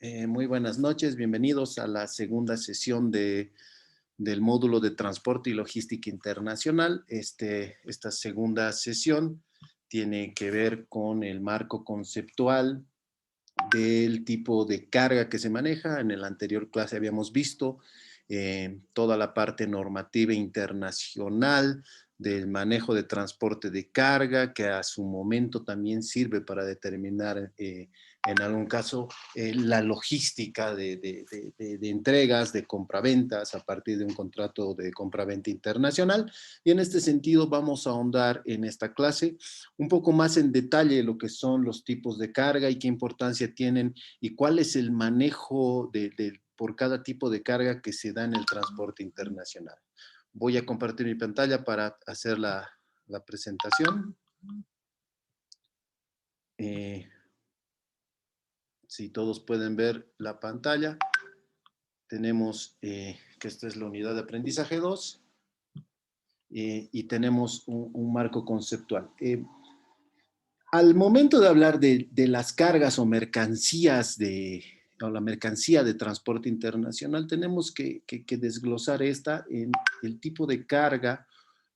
Muy buenas noches, bienvenidos a la segunda sesión del módulo de Transporte y Logística Internacional. Esta segunda sesión tiene que ver con el marco conceptual del tipo de carga que se maneja. En la anterior clase habíamos visto toda la parte normativa internacional del manejo de transporte de carga, que a su momento también sirve para determinar en algún caso la logística de entregas, de compraventas a partir de un contrato de compraventa internacional. Y en este sentido vamos a ahondar en esta clase un poco más en detalle lo que son los tipos de carga y qué importancia tienen y cuál es el manejo por cada tipo de carga que se da en el transporte internacional. Voy a compartir mi pantalla para hacer la presentación. Si todos pueden ver la pantalla, tenemos que esta es la unidad de aprendizaje 2 y tenemos un marco conceptual. Al momento de hablar de las cargas o mercancías o la mercancía de transporte internacional, tenemos que desglosar esta en el tipo de carga,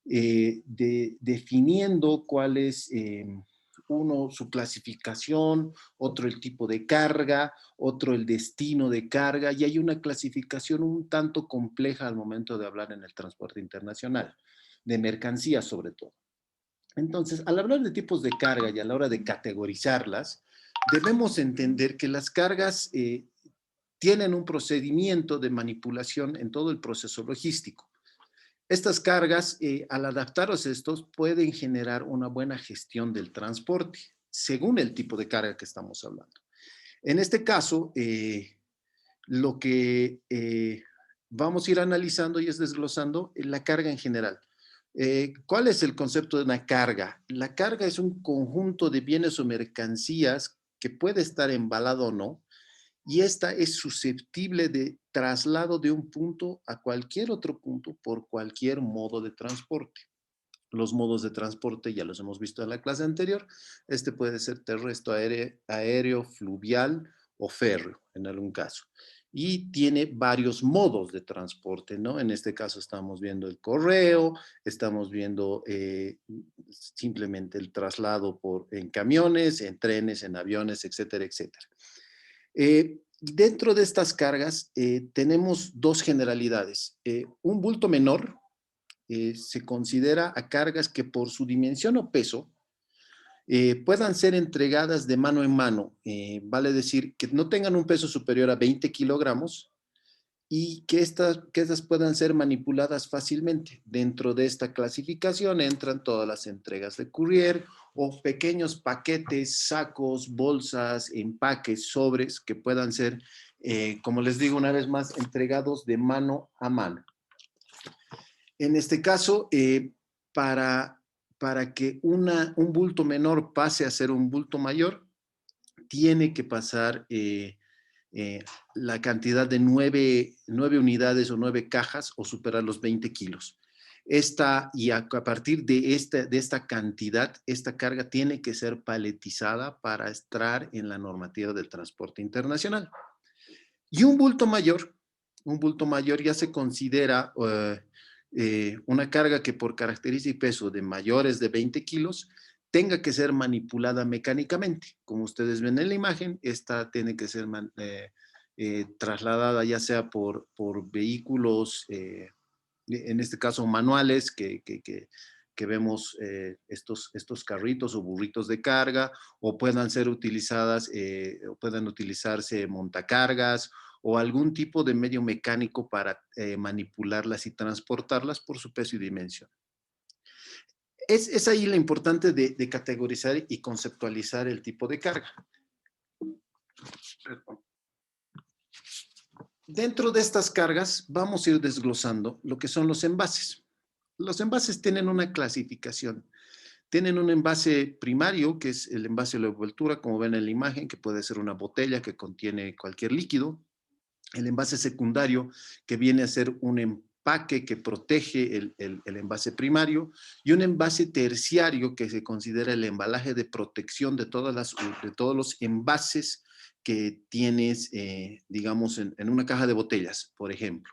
definiendo cuál es, uno, su clasificación, otro el tipo de carga, otro el destino de carga, y hay una clasificación un tanto compleja al momento de hablar en el transporte internacional, de mercancías sobre todo. Entonces, al hablar de tipos de carga y a la hora de categorizarlas, debemos entender que las cargas tienen un procedimiento de manipulación en todo el proceso logístico. Estas cargas, al adaptarse a estos, pueden generar una buena gestión del transporte, según el tipo de carga que estamos hablando. En este caso, lo que vamos a ir analizando y es desglosando la carga en general. ¿Cuál es el concepto de una carga? La carga es un conjunto de bienes o mercancías que puede estar embalado o no, y esta es susceptible de traslado de un punto a cualquier otro punto por cualquier modo de transporte. Los modos de transporte ya los hemos visto en la clase anterior. Este puede ser terrestre, aéreo, fluvial o férreo en algún caso. Y tiene varios modos de transporte, ¿no? En este caso estamos viendo el correo, estamos viendo simplemente el traslado en camiones, en trenes, en aviones, etcétera, etcétera. Dentro de estas cargas tenemos dos generalidades. Un bulto menor se considera a cargas que por su dimensión o peso puedan ser entregadas de mano en mano. Vale decir que no tengan un peso superior a 20 kilogramos y que estas puedan ser manipuladas fácilmente. Dentro de esta clasificación entran todas las entregas de courier o pequeños paquetes, sacos, bolsas, empaques, sobres que puedan ser, como les digo una vez más, entregados de mano a mano. En este caso, para que un bulto menor pase a ser un bulto mayor, tiene que pasar la cantidad de 9 unidades o 9 cajas o superar los 20 kilos. Y a partir de esta cantidad, esta carga tiene que ser paletizada para estar en la normativa del transporte internacional. Y un bulto mayor ya se considera una carga que por característica y peso de mayores de 20 kilos tenga que ser manipulada mecánicamente. Como ustedes ven en la imagen, esta tiene que ser trasladada ya sea por vehículos, en este caso manuales, que vemos estos carritos o burritos de carga, o puedan ser utilizadas, o puedan utilizarse montacargas, o algún tipo de medio mecánico para manipularlas y transportarlas por su peso y dimensión. Es ahí lo importante de categorizar y conceptualizar el tipo de carga. Dentro de estas cargas vamos a ir desglosando lo que son los envases. Los envases tienen una clasificación. Tienen un envase primario, que es el envase de la envoltura, como ven en la imagen, que puede ser una botella que contiene cualquier líquido. El envase secundario, que viene a ser un empaque que protege el envase primario y un envase terciario que se considera el embalaje de protección de todos los envases que tienes, digamos, en una caja de botellas, por ejemplo.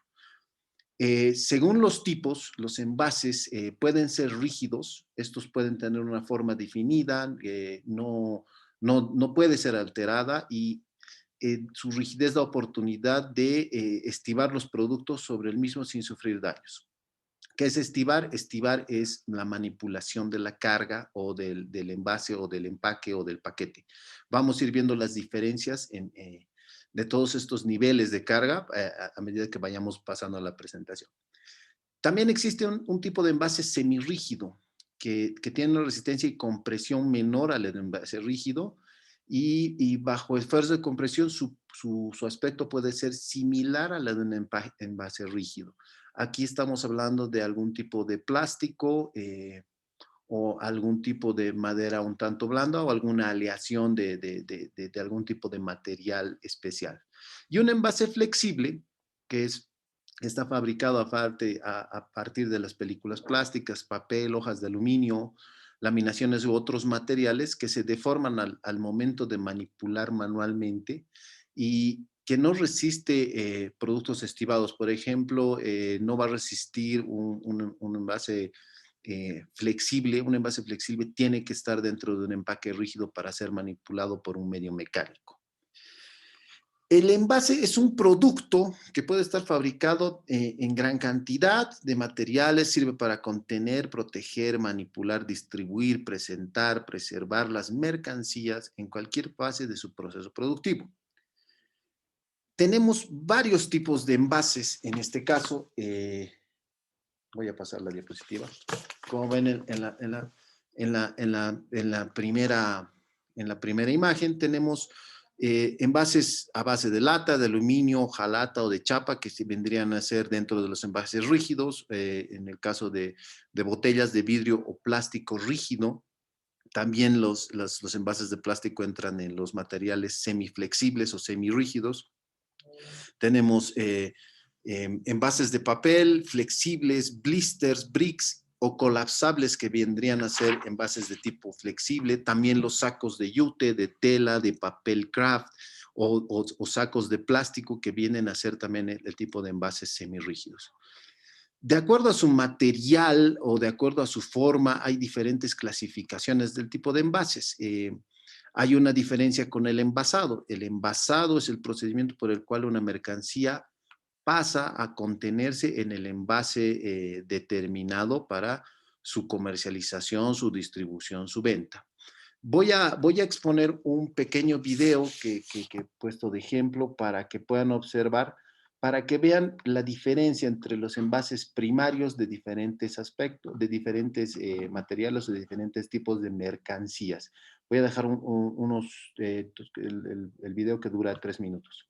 Según los tipos, los envases pueden ser rígidos, estos pueden tener una forma definida, no puede ser alterada y su rigidez da oportunidad de estivar los productos sobre el mismo sin sufrir daños. ¿Qué es estivar? Estivar es la manipulación de la carga o del envase o del empaque o del paquete. Vamos a ir viendo las diferencias de todos estos niveles de carga a medida que vayamos pasando a la presentación. También existe un tipo de envase semirrígido que tiene una resistencia y compresión menor al envase rígido y bajo esfuerzo de compresión su aspecto puede ser similar a la de un envase rígido. Aquí estamos hablando de algún tipo de plástico o algún tipo de madera un tanto blanda o alguna aleación de algún tipo de material especial. Y un envase flexible, que está fabricado a partir de las películas plásticas, papel, hojas de aluminio, laminaciones u otros materiales que se deforman al momento de manipular manualmente y que no resiste productos estivados. Por ejemplo, no va a resistir un envase flexible. Un envase flexible tiene que estar dentro de un empaque rígido para ser manipulado por un medio mecánico. El envase es un producto que puede estar fabricado en gran cantidad de materiales, sirve para contener, proteger, manipular, distribuir, presentar, preservar las mercancías en cualquier fase de su proceso productivo. Tenemos varios tipos de envases, en este caso, voy a pasar la diapositiva. Como ven en la primera imagen, tenemos envases a base de lata, de aluminio, hojalata o de chapa, que vendrían a ser dentro de los envases rígidos, en el caso de botellas de vidrio o plástico rígido. También los envases de plástico entran en los materiales semiflexibles o semirrígidos. Tenemos envases de papel, flexibles, blisters, bricks o colapsables que vendrían a ser envases de tipo flexible. También los sacos de yute, de tela, de papel craft o sacos de plástico que vienen a ser también el tipo de envases semirrígidos. De acuerdo a su material o de acuerdo a su forma, hay diferentes clasificaciones del tipo de envases. Hay una diferencia con el envasado. El envasado es el procedimiento por el cual una mercancía pasa a contenerse en el envase determinado para su comercialización, su distribución, su venta. Voy a exponer un pequeño video que he puesto de ejemplo para que puedan observar, para que vean la diferencia entre los envases primarios de diferentes aspectos, de diferentes materiales o de diferentes tipos de mercancías. Voy a dejar el video que dura 3 minutos.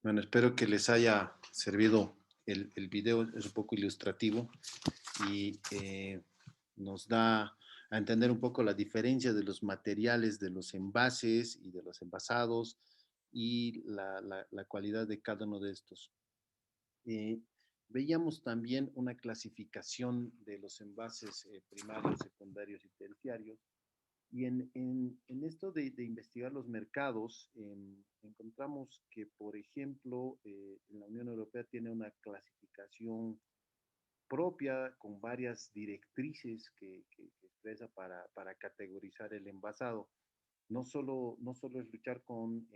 Bueno, espero que les haya servido el video, es un poco ilustrativo y nos da a entender un poco la diferencia de los materiales, de los envases y de los envasados y la cualidad de cada uno de estos. Eh, Veíamos también una clasificación de los envases primarios, secundarios y terciarios. Y en esto de investigar los mercados, encontramos que, por ejemplo, la Unión Europea tiene una clasificación propia con varias directrices que expresa para categorizar el envasado. No solo es luchar con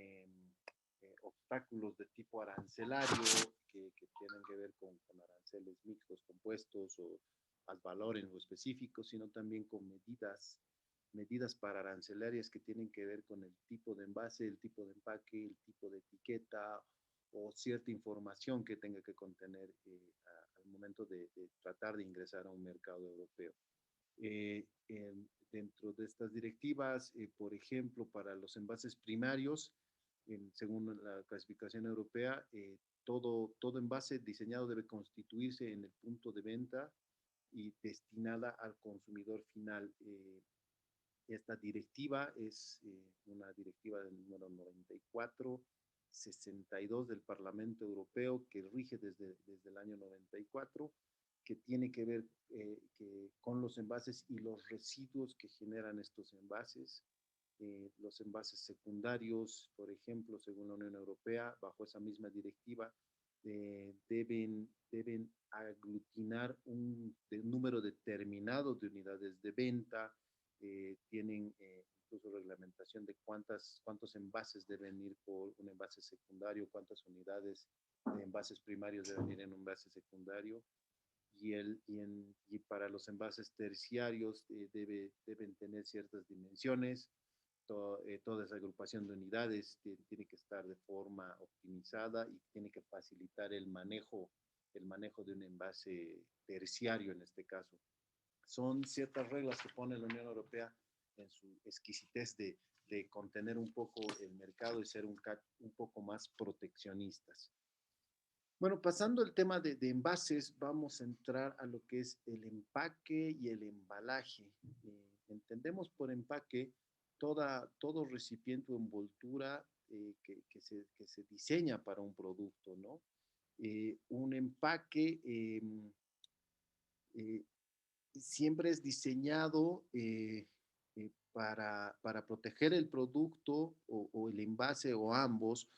obstáculos de tipo arancelario que tienen que ver con aranceles mixtos, compuestos o al valor en lo específico, sino también con medidas para arancelarias que tienen que ver con el tipo de envase, el tipo de empaque, el tipo de etiqueta o cierta información que tenga que contener al momento de tratar de ingresar a un mercado europeo. Dentro de estas directivas, por ejemplo, para los envases primarios, según la clasificación europea, todo envase diseñado debe constituirse en el punto de venta y destinada al consumidor final. Esta directiva es una directiva del número 94/62 del Parlamento Europeo que rige desde el año 94, que tiene que ver con los envases y los residuos que generan estos envases. Los envases secundarios, por ejemplo, según la Unión Europea, bajo esa misma directiva, deben aglutinar un número determinado de unidades de venta, tienen incluso reglamentación de cuántos envases deben ir por un envase secundario, cuántas unidades de envases primarios deben ir en un envase secundario. Y para los envases terciarios deben tener ciertas dimensiones. Toda esa agrupación de unidades tiene que estar de forma optimizada y tiene que facilitar el manejo de un envase terciario en este caso. Son ciertas reglas que pone la Unión Europea en su exquisitez de contener un poco el mercado y ser un poco más proteccionistas. Bueno, pasando el tema de envases, vamos a entrar a lo que es el empaque y el embalaje. Entendemos por empaque todo recipiente o envoltura que se diseña para un producto, ¿no? Un empaque eh, siempre es diseñado para proteger el producto o el envase o ambos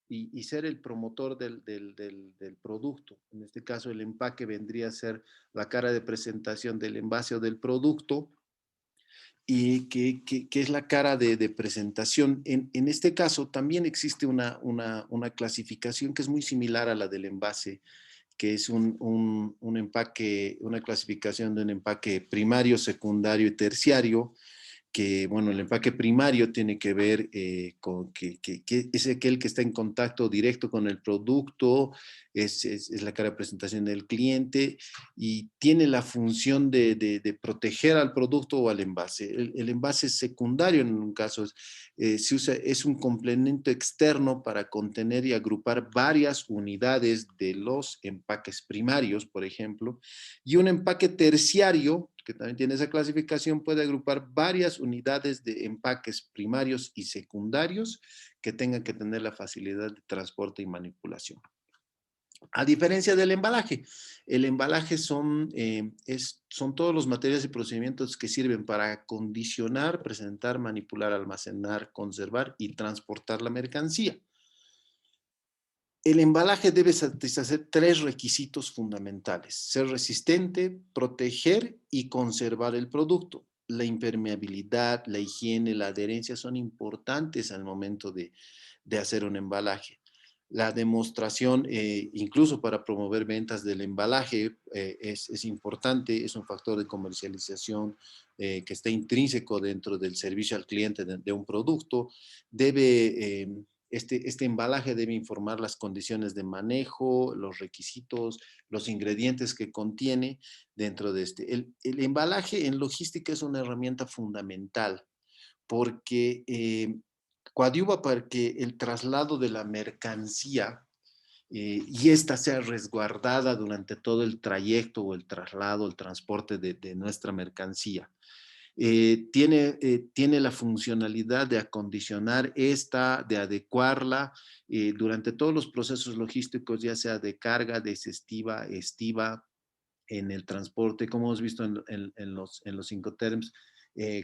y ser el promotor del producto. En este caso, el empaque vendría a ser la cara de presentación del envase o del producto y que es la cara de presentación. En este caso, también existe una clasificación que es muy similar a la del envase, que es un empaque, una clasificación de un empaque primario, secundario y terciario, que, bueno, el empaque primario tiene que ver con que es aquel que está en contacto directo con el producto, es la cara de presentación del cliente y tiene la función de proteger al producto o al envase. El envase secundario, en un caso, se usa, es un complemento externo para contener y agrupar varias unidades de los empaques primarios, por ejemplo, y un empaque terciario que también tiene esa clasificación, puede agrupar varias unidades de empaques primarios y secundarios que tengan que tener la facilidad de transporte y manipulación. A diferencia del embalaje, el embalaje son todos los materiales y procedimientos que sirven para acondicionar, presentar, manipular, almacenar, conservar y transportar la mercancía. El embalaje debe satisfacer 3 requisitos fundamentales: ser resistente, proteger y conservar el producto. La impermeabilidad, la higiene, la adherencia son importantes al momento de hacer un embalaje. La demostración, incluso para promover ventas del embalaje, es importante, es un factor de comercialización que está intrínseco dentro del servicio al cliente de un producto. Este embalaje debe informar las condiciones de manejo, los requisitos, los ingredientes que contiene dentro de este. El embalaje en logística es una herramienta fundamental porque coadyuva para que el traslado de la mercancía y esta sea resguardada durante todo el trayecto o el traslado, el transporte de nuestra mercancía. Tiene la funcionalidad de acondicionar esta, de adecuarla durante todos los procesos logísticos, ya sea de carga, desestiva, estiva, en el transporte, como hemos visto en los Incoterms.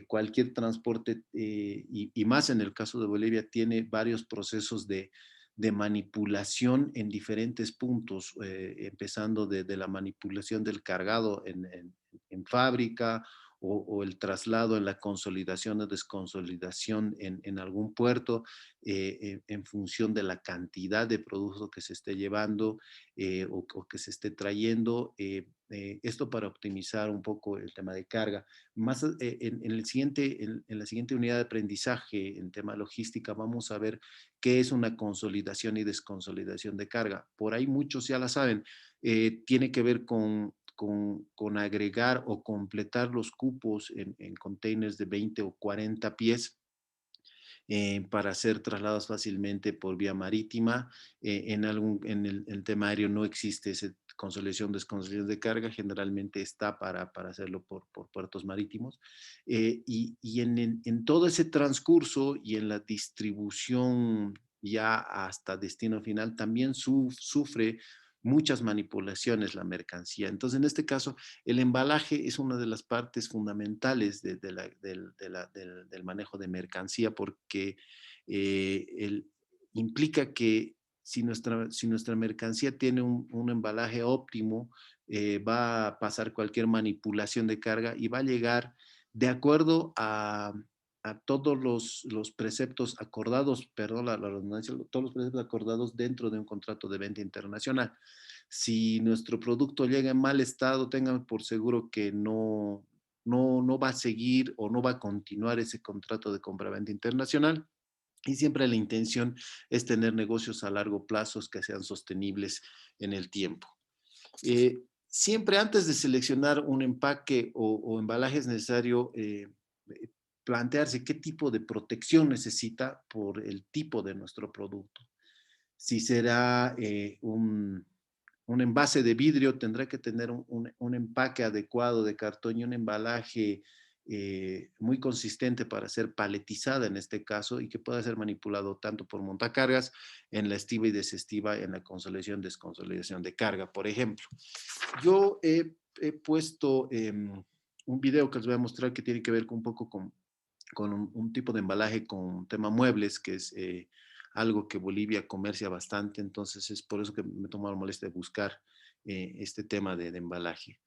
Cualquier transporte, y más en el caso de Bolivia, tiene varios procesos de manipulación en diferentes puntos, empezando de la manipulación del cargado en fábrica, o el traslado en la consolidación o desconsolidación en algún puerto, en función de la cantidad de producto que se esté llevando, o que se esté trayendo. Esto para optimizar un poco el tema de carga. Más en la siguiente unidad de aprendizaje, en tema logística, vamos a ver qué es una consolidación y desconsolidación de carga. Por ahí muchos ya la saben. Tiene que ver con agregar o completar los cupos en containers de 20 o 40 pies, para ser trasladados fácilmente por vía marítima. En el tema aéreo no existe esa consolidación, desconsolidación de carga, generalmente está para hacerlo por puertos marítimos. Y en todo ese transcurso y en la distribución ya hasta destino final, también sufre muchas manipulaciones la mercancía. Entonces, en este caso, el embalaje es una de las partes fundamentales del manejo de mercancía, porque implica que si nuestra mercancía tiene un embalaje óptimo, va a pasar cualquier manipulación de carga y va a llegar de acuerdo a todos los preceptos acordados, perdón la redundancia, todos los preceptos acordados dentro de un contrato de venta internacional. Si nuestro producto llega en mal estado, tengan por seguro que no va a seguir o no va a continuar ese contrato de compra-venta internacional. Y siempre la intención es tener negocios a largo plazo que sean sostenibles en el tiempo. Siempre antes de seleccionar un empaque o embalaje es necesario plantearse qué tipo de protección necesita por el tipo de nuestro producto. Si será un envase de vidrio, tendrá que tener un empaque adecuado de cartón y un embalaje muy consistente para ser paletizada en este caso, y que pueda ser manipulado tanto por montacargas en la estiva y desestiva, en la consolidación, desconsolidación de carga, por ejemplo. Yo he puesto un video que les voy a mostrar que tiene que ver un poco con un tipo de embalaje con tema muebles, que es algo que Bolivia comercia bastante. Entonces es por eso que me tomo la molestia de buscar este tema de embalaje.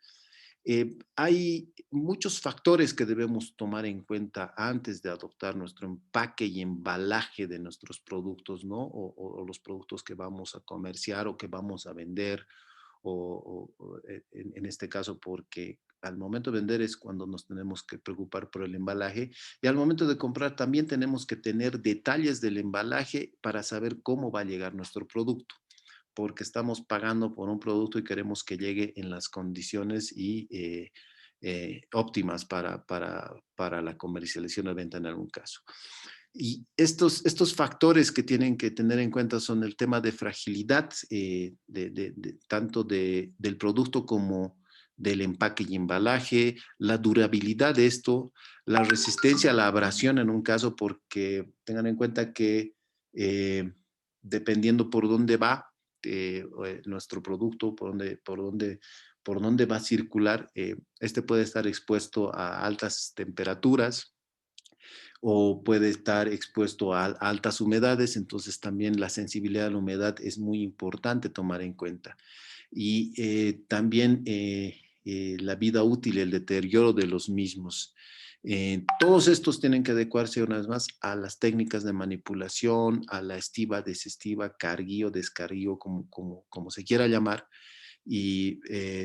Hay muchos factores que debemos tomar en cuenta antes de adoptar nuestro empaque y embalaje de nuestros productos, ¿no? O los productos que vamos a comerciar o que vamos a vender, en este caso, porque al momento de vender es cuando nos tenemos que preocupar por el embalaje, y al momento de comprar también tenemos que tener detalles del embalaje para saber cómo va a llegar nuestro producto, porque estamos pagando por un producto y queremos que llegue en las condiciones óptimas para la comercialización o venta en algún caso. Y estos factores que tienen que tener en cuenta son el tema de fragilidad, tanto del producto como del empaque y embalaje, la durabilidad de esto, la resistencia a la abrasión en un caso, porque tengan en cuenta que dependiendo por dónde va nuestro producto, por dónde va a circular, este puede estar expuesto a altas temperaturas, o puede estar expuesto a altas humedades. Entonces también la sensibilidad a la humedad es muy importante tomar en cuenta. Y también la vida útil, el deterioro de los mismos. Todos estos tienen que adecuarse una vez más a las técnicas de manipulación, a la estiva, desestiva, carguío, descarguío, como se quiera llamar, y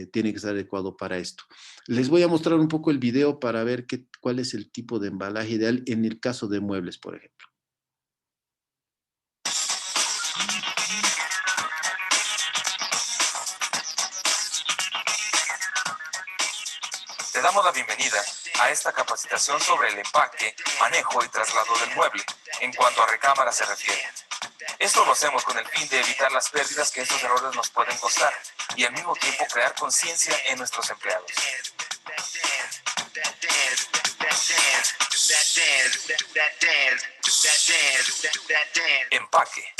tiene que estar adecuado para esto. Les voy a mostrar un poco el video para ver cuál es el tipo de embalaje ideal en el caso de muebles, por ejemplo. Te damos la bienvenida a esta capacitación sobre el empaque, manejo y traslado del mueble, en cuanto a recámara se refiere. Esto lo hacemos con el fin de evitar las pérdidas que estos errores nos pueden costar y al mismo tiempo crear conciencia en nuestros empleados. Empaque.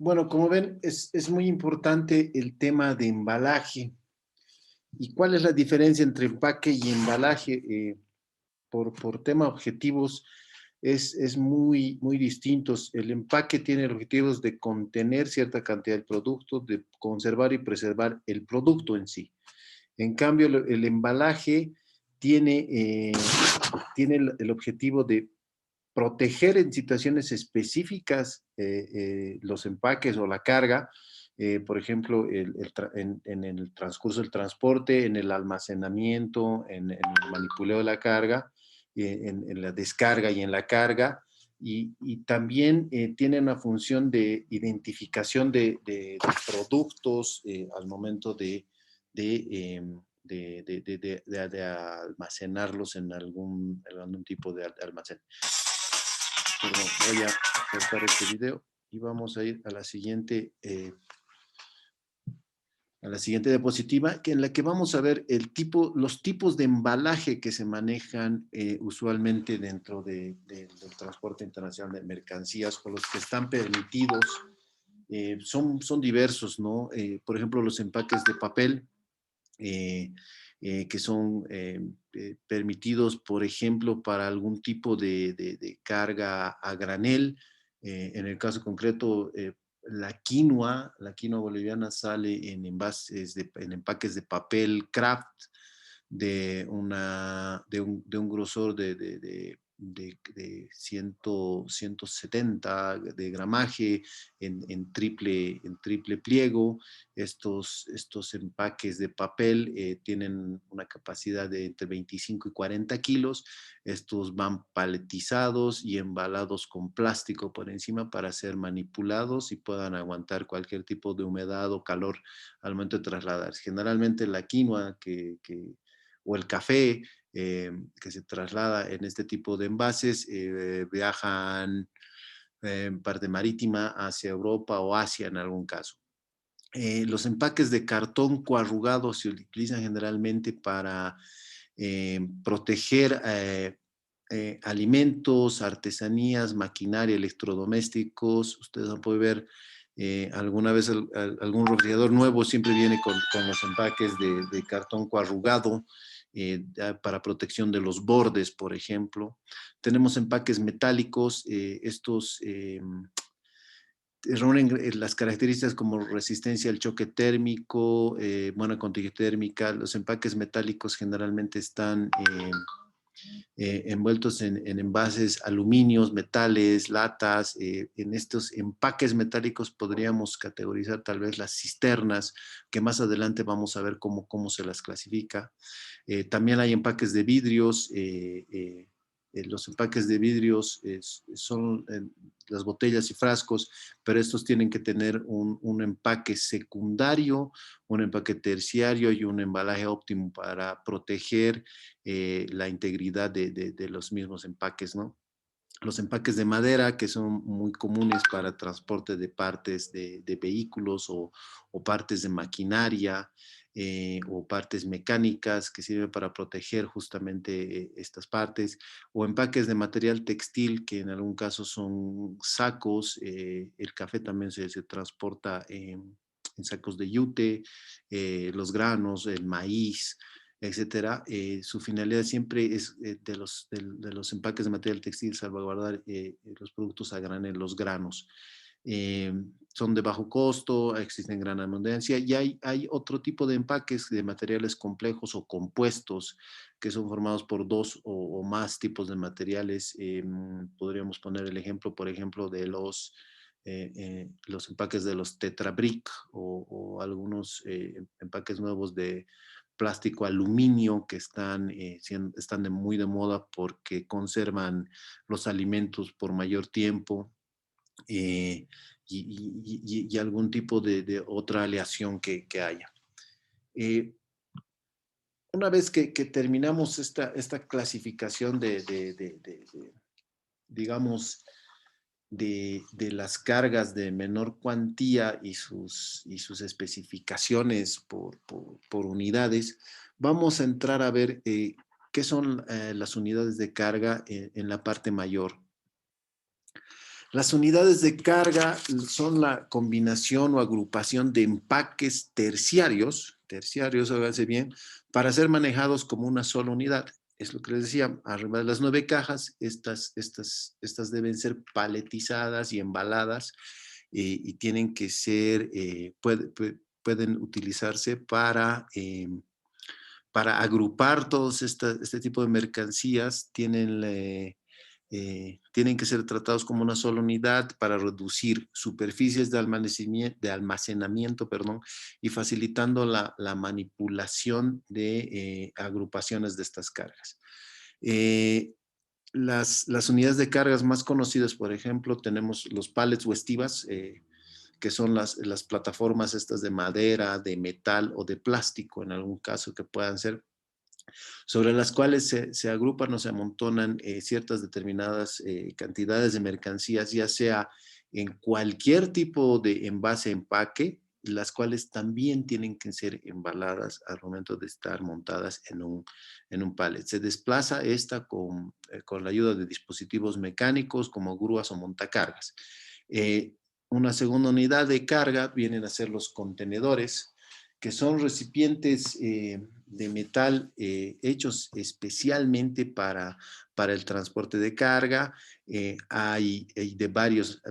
Bueno, como ven, es muy importante el tema de embalaje. ¿Y cuál es la diferencia entre empaque y embalaje? Por tema objetivos es muy distintos. El empaque tiene objetivos de contener cierta cantidad de producto, de conservar y preservar el producto en sí. En cambio, el embalaje tiene, tiene el objetivo de proteger en situaciones específicas los empaques o la carga, por ejemplo, en el transcurso del transporte, en el almacenamiento, en el manipuleo de la carga, en la descarga y en la carga, y también tiene una función de identificación de productos al momento de almacenarlos en algún tipo de almacén. Perdón, voy a cortar este video y vamos a ir a la siguiente diapositiva, en la que vamos a ver los tipos de embalaje que se manejan usualmente dentro del transporte internacional de mercancías o los que están permitidos. Son diversos, ¿no? Por ejemplo, los empaques de papel, que son permitidos, por ejemplo, para algún tipo de carga a granel. En el caso concreto, la quinoa boliviana sale en en empaques de papel craft de un grosor de 170 de gramaje en triple pliego. Estos empaques de papel tienen una capacidad de entre 25 y 40 kilos. Estos van paletizados y embalados con plástico por encima para ser manipulados y puedan aguantar cualquier tipo de humedad o calor al momento de trasladarse. Generalmente la quinoa o el café que se traslada en este tipo de envases viajan en parte marítima hacia Europa o Asia en algún caso. Los empaques de cartón coarrugado se utilizan generalmente para proteger alimentos, artesanías, maquinaria, electrodomésticos. Ustedes han podido ver alguna vez algún refrigerador nuevo siempre viene con los empaques de cartón coarrugado para protección de los bordes, por ejemplo. Tenemos empaques metálicos, estos reúnen las características como resistencia al choque térmico, buena conductividad térmica. Los empaques metálicos generalmente están envueltos en envases aluminios, metales, latas. En estos empaques metálicos podríamos categorizar tal vez las cisternas, que más adelante vamos a ver cómo se las clasifica. También hay empaques de vidrios. Los empaques de vidrios son las botellas y frascos, pero estos tienen que tener un empaque secundario, un empaque terciario y un embalaje óptimo para proteger la integridad de los mismos empaques, ¿no? Los empaques de madera, que son muy comunes para transporte de partes de vehículos o partes de maquinaria o partes mecánicas que sirven para proteger justamente estas partes, o empaques de material textil, que en algún caso son sacos. El café también se transporta en sacos de yute, los granos, el maíz, etcétera. Su finalidad siempre es de los empaques de material textil salvaguardar los productos a granel, los granos. Eh, Son de bajo costo, existen gran abundancia y hay otro tipo de empaques de materiales complejos o compuestos que son formados por dos o más tipos de materiales. Podríamos poner el ejemplo, por ejemplo, de los empaques de los Tetrabric o algunos empaques nuevos de plástico aluminio que están muy de moda porque conservan los alimentos por mayor tiempo eh, y algún tipo de otra aleación que haya. Eh, una vez que terminamos esta clasificación digamos, de las cargas de menor cuantía y sus especificaciones por unidades, vamos a entrar a ver qué son las unidades de carga en la parte mayor. Las unidades de carga son la combinación o agrupación de empaques terciarios, háganse bien, para ser manejados como una sola unidad. Es lo que les decía, arriba de las 9 cajas, estas deben ser paletizadas y embaladas y tienen que ser, pueden utilizarse para agrupar todos este tipo de mercancías, tienen que ser tratados como una sola unidad para reducir superficies de almacenamiento, perdón, y facilitando la manipulación de agrupaciones de estas cargas. Las unidades de cargas más conocidas, por ejemplo, tenemos los pallets o estivas, que son las plataformas estas de madera, de metal o de plástico, en algún caso que puedan ser, sobre las cuales se agrupan o se amontonan ciertas determinadas cantidades de mercancías, ya sea en cualquier tipo de envase, empaque, las cuales también tienen que ser embaladas al momento de estar montadas en un pallet. Se desplaza esta con la ayuda de dispositivos mecánicos como grúas o montacargas. Una segunda unidad de carga vienen a ser los contenedores, que son recipientes de metal hechos especialmente para el transporte de carga. Hay de varios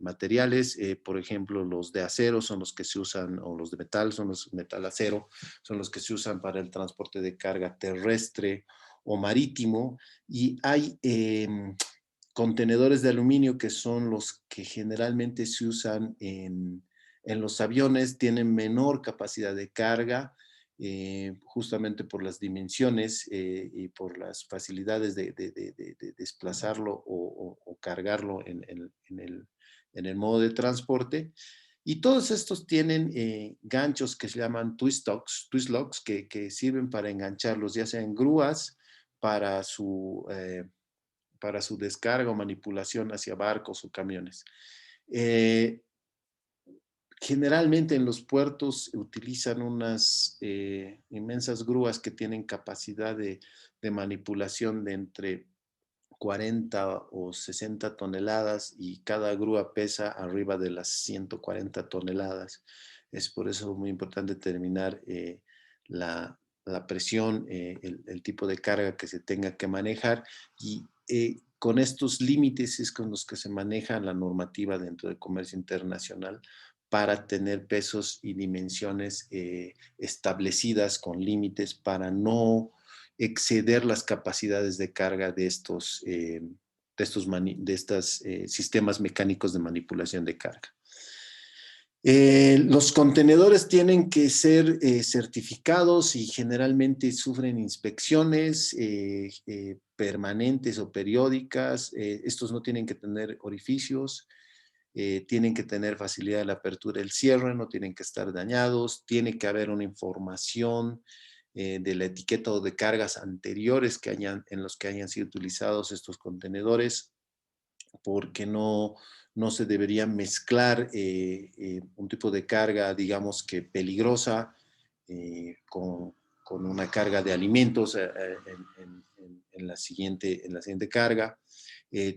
materiales, por ejemplo, los de acero son los que se usan, o los de metal son los metal acero, son los que se usan para el transporte de carga terrestre o marítimo, y hay contenedores de aluminio que son los que generalmente se usan en los aviones, tienen menor capacidad de carga, justamente por las dimensiones y por las facilidades de desplazarlo o cargarlo en el modo de transporte. Y todos estos tienen ganchos que se llaman twist locks, que sirven para engancharlos, ya sea en grúas, para su descarga o manipulación hacia barcos o camiones. Generalmente en los puertos utilizan unas inmensas grúas que tienen capacidad de manipulación de entre 40 o 60 toneladas, y cada grúa pesa arriba de las 140 toneladas. Es por eso muy importante determinar la presión, el tipo de carga que se tenga que manejar, y con estos límites es con los que se maneja la normativa dentro del comercio internacional, para tener pesos y dimensiones establecidas con límites para no exceder las capacidades de carga de estos sistemas mecánicos de manipulación de carga. Los contenedores tienen que ser certificados y generalmente sufren inspecciones permanentes o periódicas. Estos no tienen que tener orificios. Tienen que tener facilidad de la apertura y el cierre, no tienen que estar dañados, tiene que haber una información de la etiqueta o de cargas anteriores en los que hayan sido utilizados estos contenedores, porque no se debería mezclar un tipo de carga, digamos que peligrosa, con una carga de alimentos en la siguiente carga.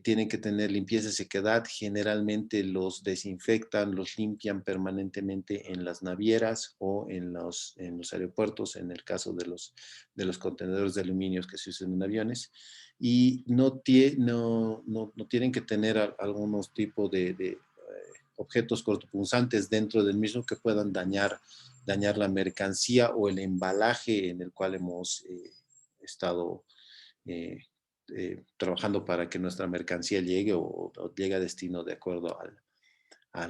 Tienen que tener limpieza y sequedad. Generalmente los desinfectan, los limpian permanentemente en las navieras o en los aeropuertos, en el caso de los contenedores de aluminio que se usan en aviones. Y no tienen que tener algunos tipos de objetos cortopunzantes dentro del mismo que puedan dañar la mercancía o el embalaje en el cual hemos estado trabajando para que nuestra mercancía llegue o llegue a destino de acuerdo a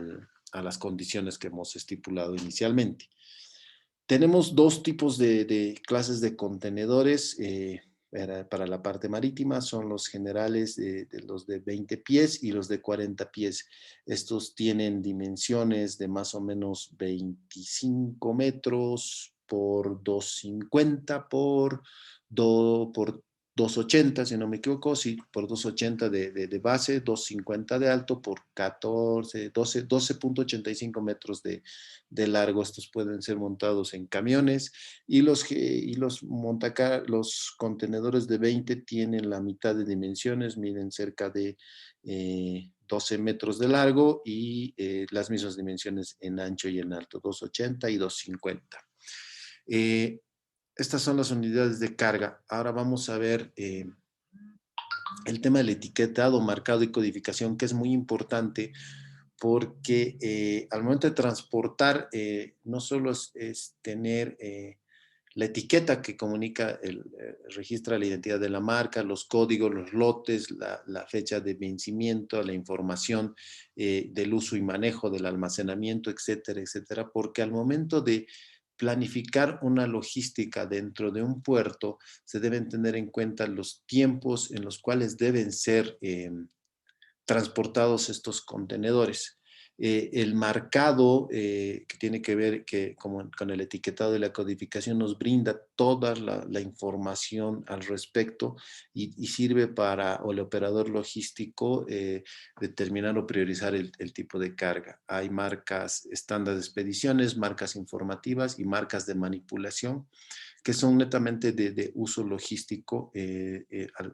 las condiciones que hemos estipulado inicialmente. Tenemos dos tipos de clases de contenedores para la parte marítima. Son los generales, los de 20 pies y los de 40 pies. Estos tienen dimensiones de más o menos 25 metros por 250 por 280, si no me equivoco, sí, por 280 de base, 250 de alto, por 14, 12, 12.85 metros de largo. Estos pueden ser montados en camiones y los contenedores de 20 tienen la mitad de dimensiones, miden cerca de 12 metros de largo y las mismas dimensiones en ancho y en alto, 280 y 250. Estas son las unidades de carga. Ahora vamos a ver el tema del etiquetado, marcado y codificación, que es muy importante porque al momento de transportar no solo es tener la etiqueta que comunica, registra la identidad de la marca, los códigos, los lotes, la fecha de vencimiento, la información del uso y manejo, del almacenamiento, etcétera, etcétera, porque al momento de planificar una logística dentro de un puerto, se deben tener en cuenta los tiempos en los cuales deben ser transportados estos contenedores. El marcado que tiene que ver con el etiquetado y la codificación nos brinda toda la información al respecto y sirve para el operador logístico determinar o priorizar el tipo de carga. Hay marcas estándar de expediciones, marcas informativas y marcas de manipulación que son netamente de uso logístico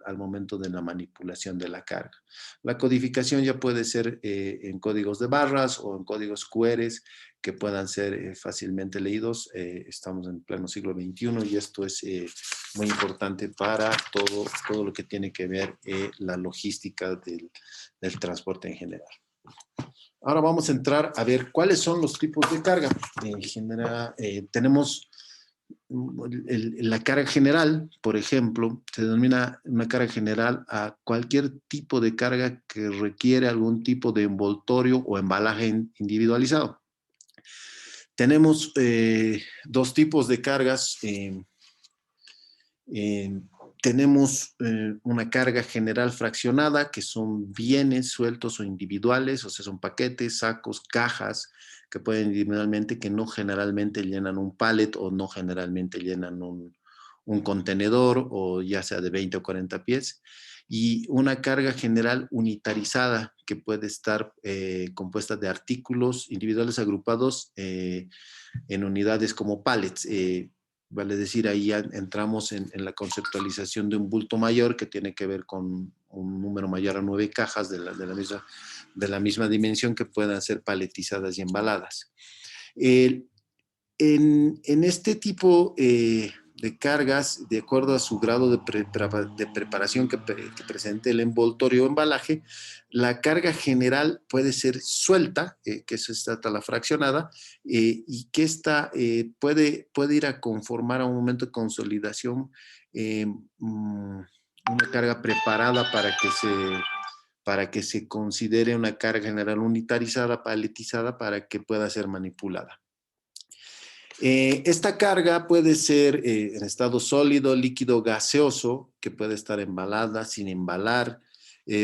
al momento de la manipulación de la carga. La codificación ya puede ser en códigos de barras o en códigos QRs que puedan ser fácilmente leídos. Estamos en pleno siglo XXI y esto es muy importante para todo lo que tiene que ver la logística del transporte en general. Ahora vamos a entrar a ver cuáles son los tipos de carga. En general, tenemos la carga general, por ejemplo, se denomina una carga general a cualquier tipo de carga que requiere algún tipo de envoltorio o embalaje individualizado. Tenemos dos tipos de cargas. Tenemos una carga general fraccionada, que son bienes sueltos o individuales, o sea, son paquetes, sacos, cajas, que pueden individualmente, que no generalmente llenan un pallet o no generalmente llenan un contenedor, o ya sea de 20 o 40 pies. Y una carga general unitarizada, que puede estar compuesta de artículos individuales agrupados en unidades como pallets. Vale decir, ahí ya entramos en la conceptualización de un bulto mayor que tiene que ver con un número mayor a 9 cajas de la misma dimensión que puedan ser paletizadas y embaladas. En este tipo de cargas, de acuerdo a su grado de preparación que presente el envoltorio o embalaje, la carga general puede ser suelta, que eso está la fraccionada, y que esta puede ir a conformar a un momento de consolidación una carga preparada para que se considere una carga general unitarizada, paletizada, para que pueda ser manipulada. Esta carga puede ser en estado sólido, líquido, gaseoso, que puede estar embalada, sin embalar,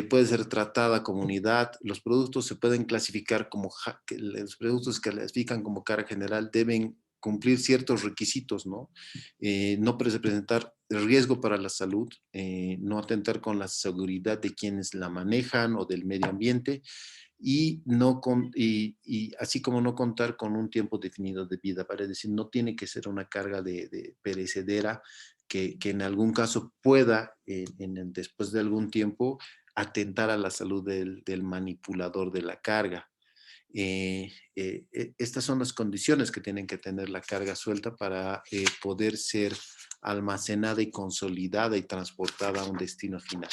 puede ser tratada como unidad. Los productos se pueden clasificar los productos que clasifican como carga general deben cumplir ciertos requisitos, ¿no? No presentar riesgo para la salud, no atentar con la seguridad de quienes la manejan o del medio ambiente, y así como no contar con un tiempo definido de vida, para decir, no tiene que ser una carga de perecedera que en algún caso pueda, después de algún tiempo, atentar a la salud del manipulador de la carga. Estas son las condiciones que tienen que tener la carga suelta para poder ser almacenada y consolidada y transportada a un destino final.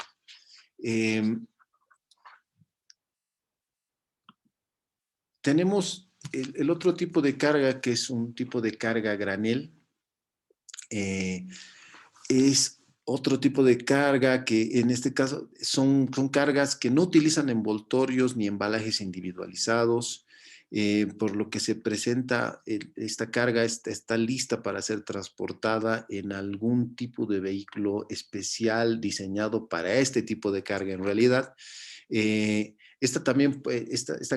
Tenemos el otro tipo de carga, que es un tipo de carga granel. Es otro tipo de carga que en este caso son cargas que no utilizan envoltorios ni embalajes individualizados, por lo que se presenta esta carga está lista para ser transportada en algún tipo de vehículo especial diseñado para este tipo de carga en realidad. Esta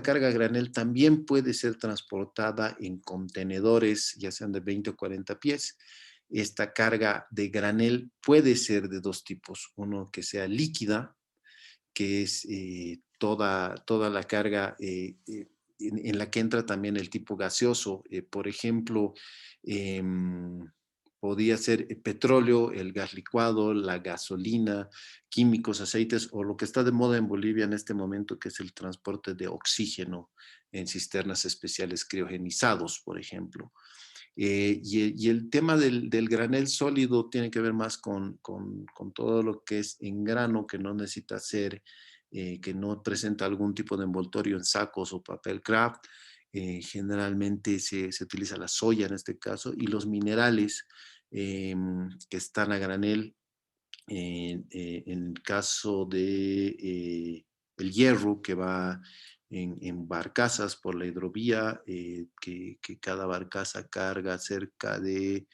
carga a granel también puede ser transportada en contenedores, ya sean de 20 o 40 pies. Esta carga de granel puede ser de dos tipos. Uno que sea líquida, que es toda la carga en la que entra también el tipo gaseoso. Por ejemplo, em, podía ser el petróleo, el gas licuado, la gasolina, químicos, aceites, o lo que está de moda en Bolivia en este momento, que es el transporte de oxígeno en cisternas especiales criogenizados, por ejemplo. Y el tema del granel sólido tiene que ver más con todo lo que es en grano, que no necesita ser, que no presenta algún tipo de envoltorio en sacos o papel craft. Generalmente se utiliza la soya en este caso, y los minerales que están a granel, en el caso de el hierro, que va en barcazas por la hidrovía, que cada barcaza carga cerca de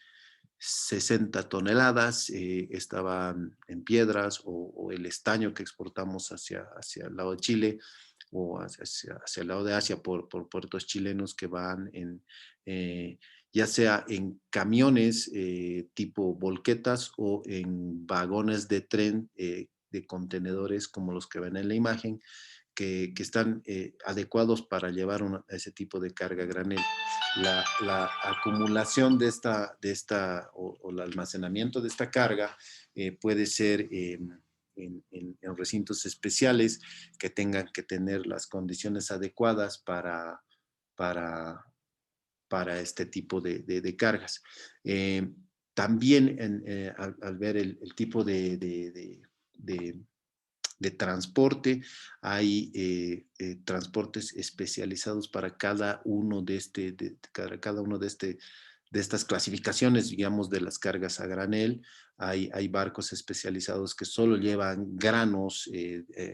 60 toneladas, estaban en piedras, o el estaño que exportamos hacia el lado de Chile, o hacia el lado de Asia por puertos chilenos, que van ya sea en camiones tipo volquetas, o en vagones de tren de contenedores como los que ven en la imagen, que están adecuados para llevar ese tipo de carga granel. La acumulación o el almacenamiento de esta carga puede ser en recintos especiales, que tengan que tener las condiciones adecuadas para, para este tipo de cargas. También al ver el tipo de transporte, hay transportes especializados para cada uno cada uno de estas clasificaciones, digamos, de las cargas a granel. Hay barcos especializados que solo llevan granos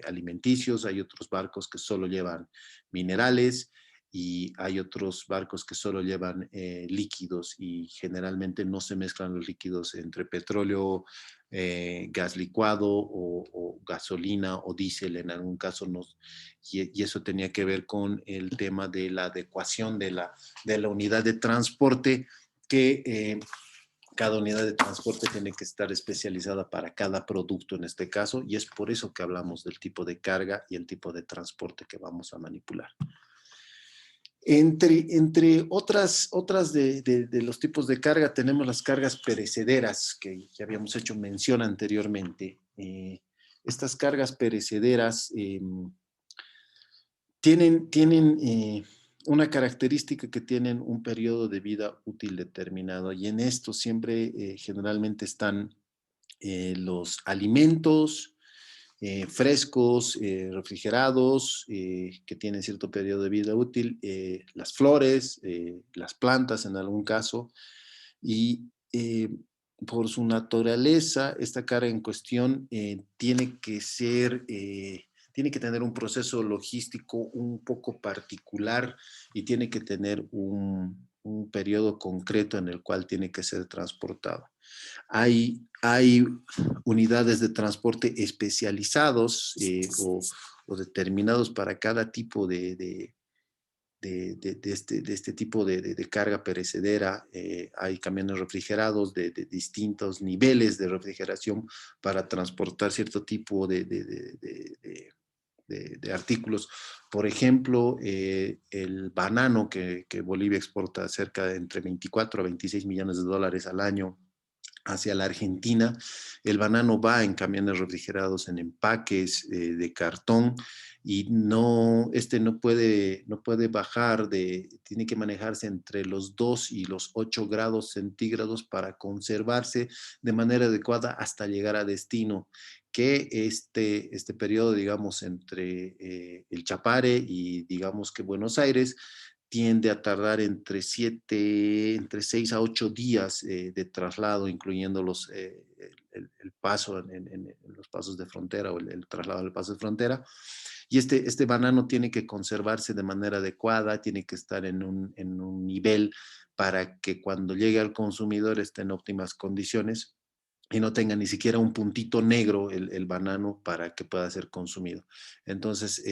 alimenticios, hay otros barcos que solo llevan minerales, y hay otros barcos que solo llevan líquidos, y generalmente no se mezclan los líquidos entre petróleo, gas licuado, o gasolina o diésel en algún caso. Y eso tenía que ver con el tema de la adecuación de la unidad de transporte, que cada unidad de transporte tiene que estar especializada para cada producto en este caso, y es por eso que hablamos del tipo de carga y el tipo de transporte que vamos a manipular. Entre otras de los tipos de carga, tenemos las cargas perecederas, que ya habíamos hecho mención anteriormente. Estas cargas perecederas tienen una característica, que tienen un periodo de vida útil determinado, y en esto siempre generalmente están los alimentos frescos, refrigerados, que tienen cierto periodo de vida útil, las flores, las plantas en algún caso, y por su naturaleza, esta carga en cuestión tiene que tener un proceso logístico un poco particular, y tiene que tener un periodo concreto en el cual tiene que ser transportado. Hay unidades de transporte especializados o determinados para cada tipo de este tipo de carga perecedera. Hay camiones refrigerados de distintos niveles de refrigeración para transportar cierto tipo de artículos. Por ejemplo, el banano, que Bolivia exporta cerca de entre 24 a 26 millones de dólares al año hacia la Argentina. El banano va en camiones refrigerados, en empaques de cartón, y no puede bajar tiene que manejarse entre los 2 y los 8 grados centígrados para conservarse de manera adecuada hasta llegar a destino, que este periodo, digamos, entre el Chapare y, digamos, que Buenos Aires, tiende a tardar entre 6 a 8 días de traslado, incluyendo el paso en los pasos de frontera, o el traslado del paso de frontera. Y este banano tiene que conservarse de manera adecuada, tiene que estar en un nivel para que cuando llegue al consumidor esté en óptimas condiciones, y no tenga ni siquiera un puntito negro el banano, para que pueda ser consumido. Entonces,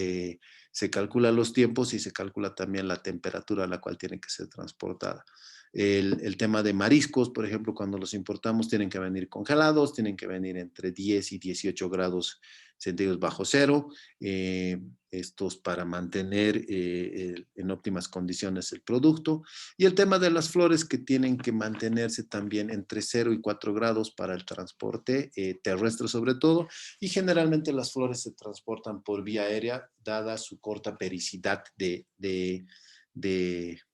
Se calcula los tiempos y se calcula también la temperatura a la cual tiene que ser transportada. El tema de mariscos, por ejemplo, cuando los importamos tienen que venir congelados, tienen que venir entre 10 y 18 grados centígrados bajo cero, estos para mantener en óptimas condiciones el producto. Y el tema de las flores que tienen que mantenerse también entre 0 y 4 grados para el transporte terrestre sobre todo, y generalmente las flores se transportan por vía aérea dada su corta periodicidad de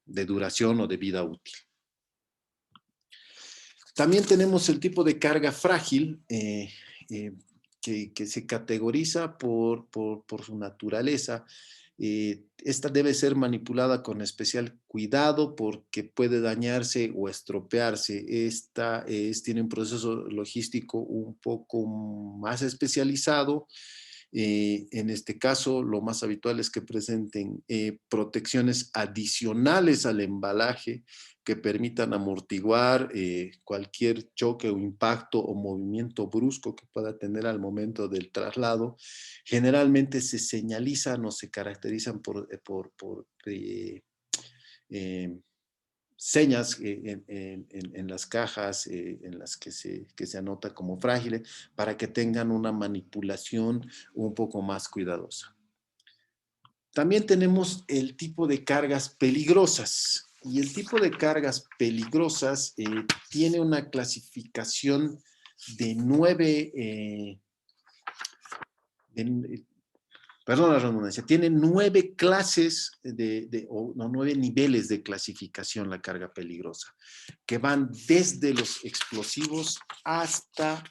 duración o de vida útil. También tenemos el tipo de carga frágil, que se categoriza por su naturaleza. Esta debe ser manipulada con especial cuidado porque puede dañarse o estropearse. Esta tiene un proceso logístico un poco más especializado. En este caso, lo más habitual es que presenten protecciones adicionales al embalaje que permitan amortiguar cualquier choque o impacto o movimiento brusco que pueda tener al momento del traslado. Generalmente se señalizan o se caracterizan por señas en las cajas en las que se anota como frágiles para que tengan una manipulación un poco más cuidadosa. También tenemos el tipo de cargas peligrosas. Y el tipo de cargas peligrosas tiene una clasificación de 9, perdón la redundancia, tiene 9 clases o 9 niveles de clasificación la carga peligrosa, que van desde los explosivos hasta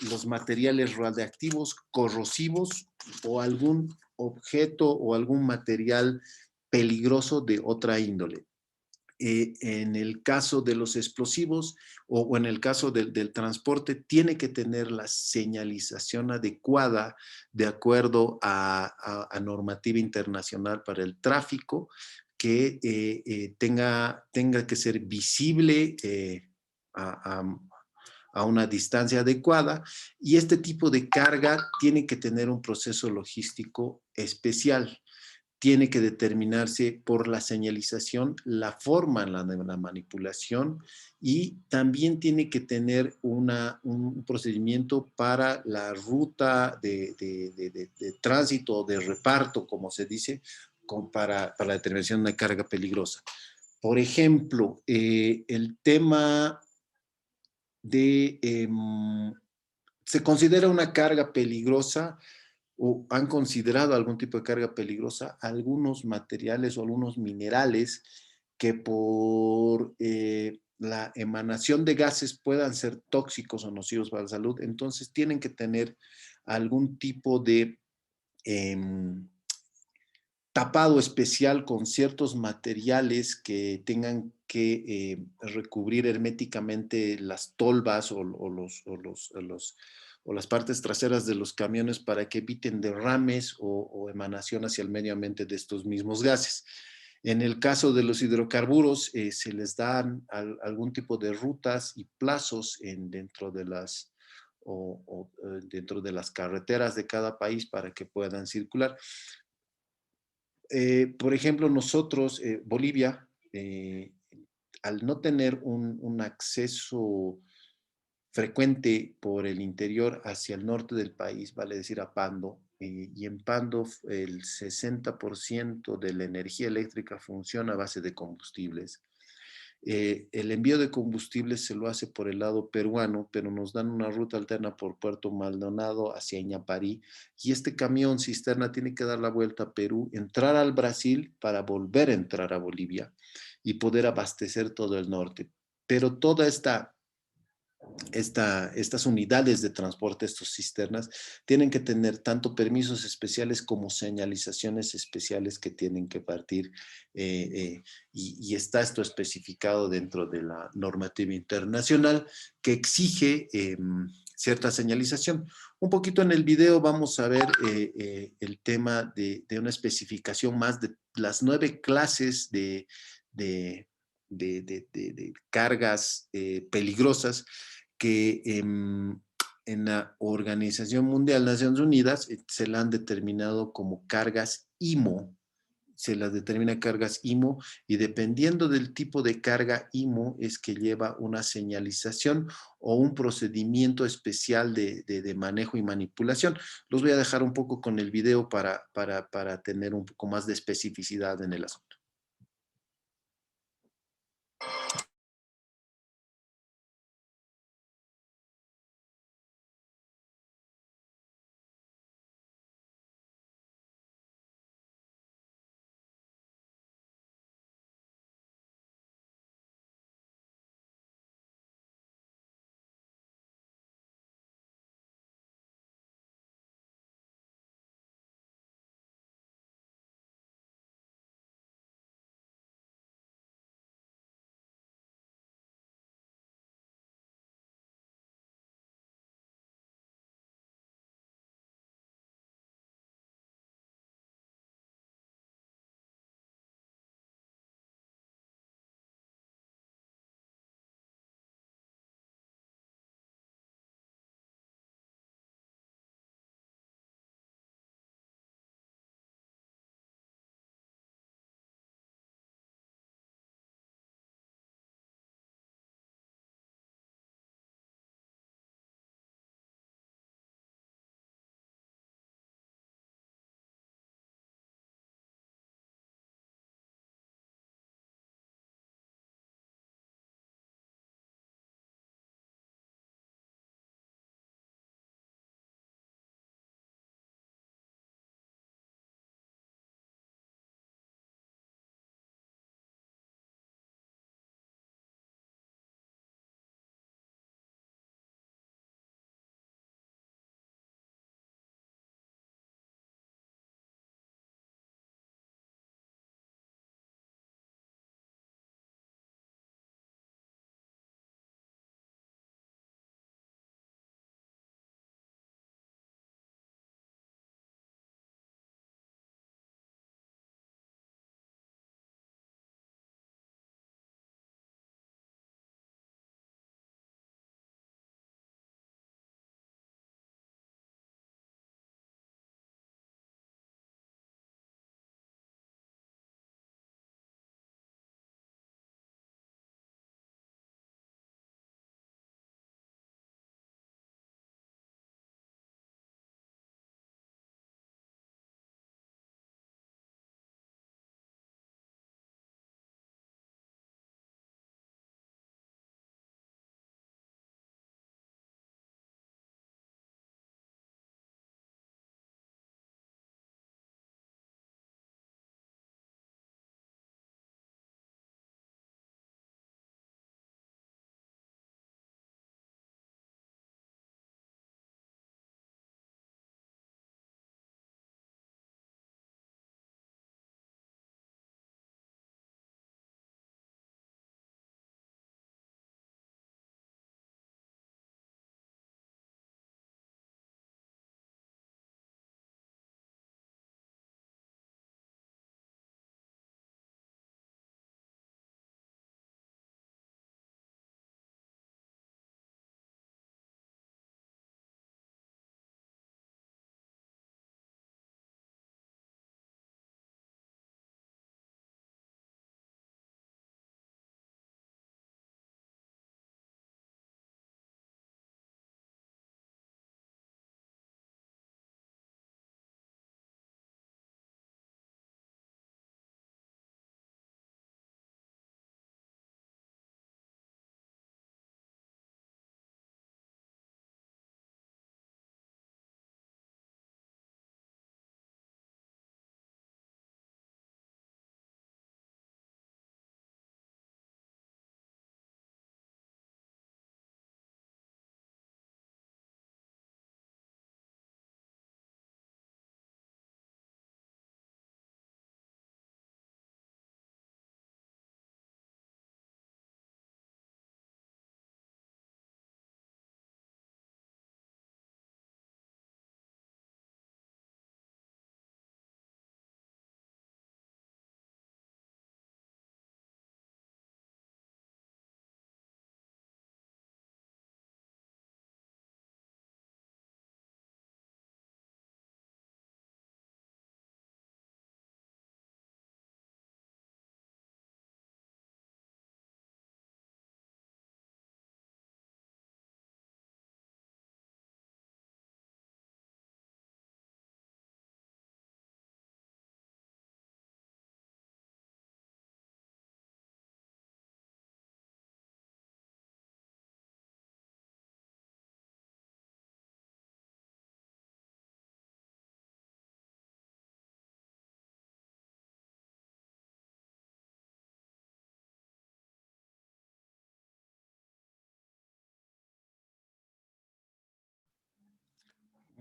los materiales radiactivos, corrosivos o algún objeto o algún material peligroso de otra índole. En el caso de los explosivos o en el caso del transporte, tiene que tener la señalización adecuada de acuerdo a normativa internacional para el tráfico, que tenga que ser visible a una distancia adecuada, y este tipo de carga tiene que tener un proceso logístico especial. Tiene que determinarse por la señalización, la forma en la manipulación, y también tiene que tener un procedimiento para la ruta de tránsito o de reparto, como se dice, para la determinación de una carga peligrosa. Por ejemplo, el tema se considera una carga peligrosa o han considerado algún tipo de carga peligrosa algunos materiales o algunos minerales que por la emanación de gases puedan ser tóxicos o nocivos para la salud. Entonces tienen que tener algún tipo de tapado especial con ciertos materiales que tengan que recubrir herméticamente las tolvas o las partes traseras de los camiones para que eviten derrames o emanación hacia el medio ambiente de estos mismos gases. En el caso de los hidrocarburos, se les dan algún tipo de rutas y plazos dentro de dentro de las carreteras de cada país para que puedan circular. Por ejemplo, nosotros, Bolivia, al no tener un acceso frecuente por el interior hacia el norte del país, vale decir a Pando, y en Pando el 60% de la energía eléctrica funciona a base de combustibles. El envío de combustibles se lo hace por el lado peruano, pero nos dan una ruta alterna por Puerto Maldonado hacia Iñaparí, y este camión cisterna tiene que dar la vuelta a Perú, entrar al Brasil para volver a entrar a Bolivia y poder abastecer todo el norte. Pero toda estas unidades de transporte, estas cisternas, tienen que tener tanto permisos especiales como señalizaciones especiales que tienen que partir, y está esto especificado dentro de la normativa internacional que exige cierta señalización. Un poquito en el video vamos a ver el tema de una especificación más de las 9 clases de cargas peligrosas que en la Organización Mundial de Naciones Unidas se la han determinado como cargas IMO, se las determina cargas IMO y dependiendo del tipo de carga IMO es que lleva una señalización o un procedimiento especial de manejo y manipulación. Los voy a dejar un poco con el video para tener un poco más de especificidad en el asunto.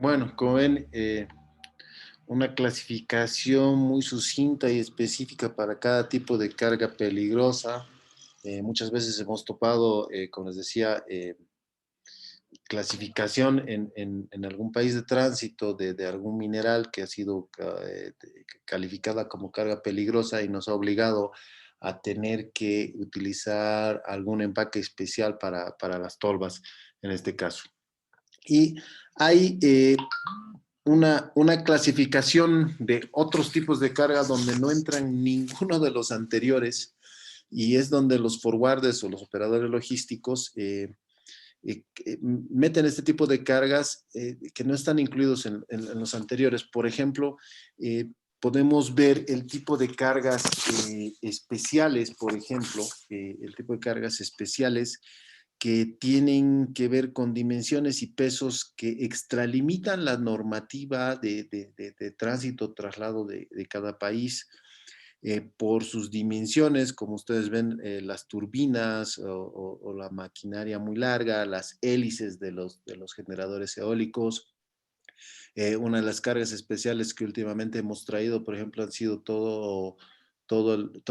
Bueno, como ven, una clasificación muy sucinta y específica para cada tipo de carga peligrosa. Muchas veces hemos topado, como les decía, clasificación en algún país de tránsito de algún mineral que ha sido calificada como carga peligrosa y nos ha obligado a tener que utilizar algún empaque especial para las tolvas, en este caso. Y hay una clasificación de otros tipos de carga donde no entran ninguno de los anteriores y es donde los forwarders o los operadores logísticos meten este tipo de cargas que no están incluidos en los anteriores. Por ejemplo, podemos ver el tipo de cargas especiales, por ejemplo, el tipo de cargas especiales que tienen que ver con dimensiones y pesos que extralimitan la normativa de tránsito, traslado de cada país por sus dimensiones, como ustedes ven, las turbinas o la maquinaria muy larga, las hélices de los generadores eólicos. Una de las cargas especiales que últimamente hemos traído, por ejemplo, han sido todo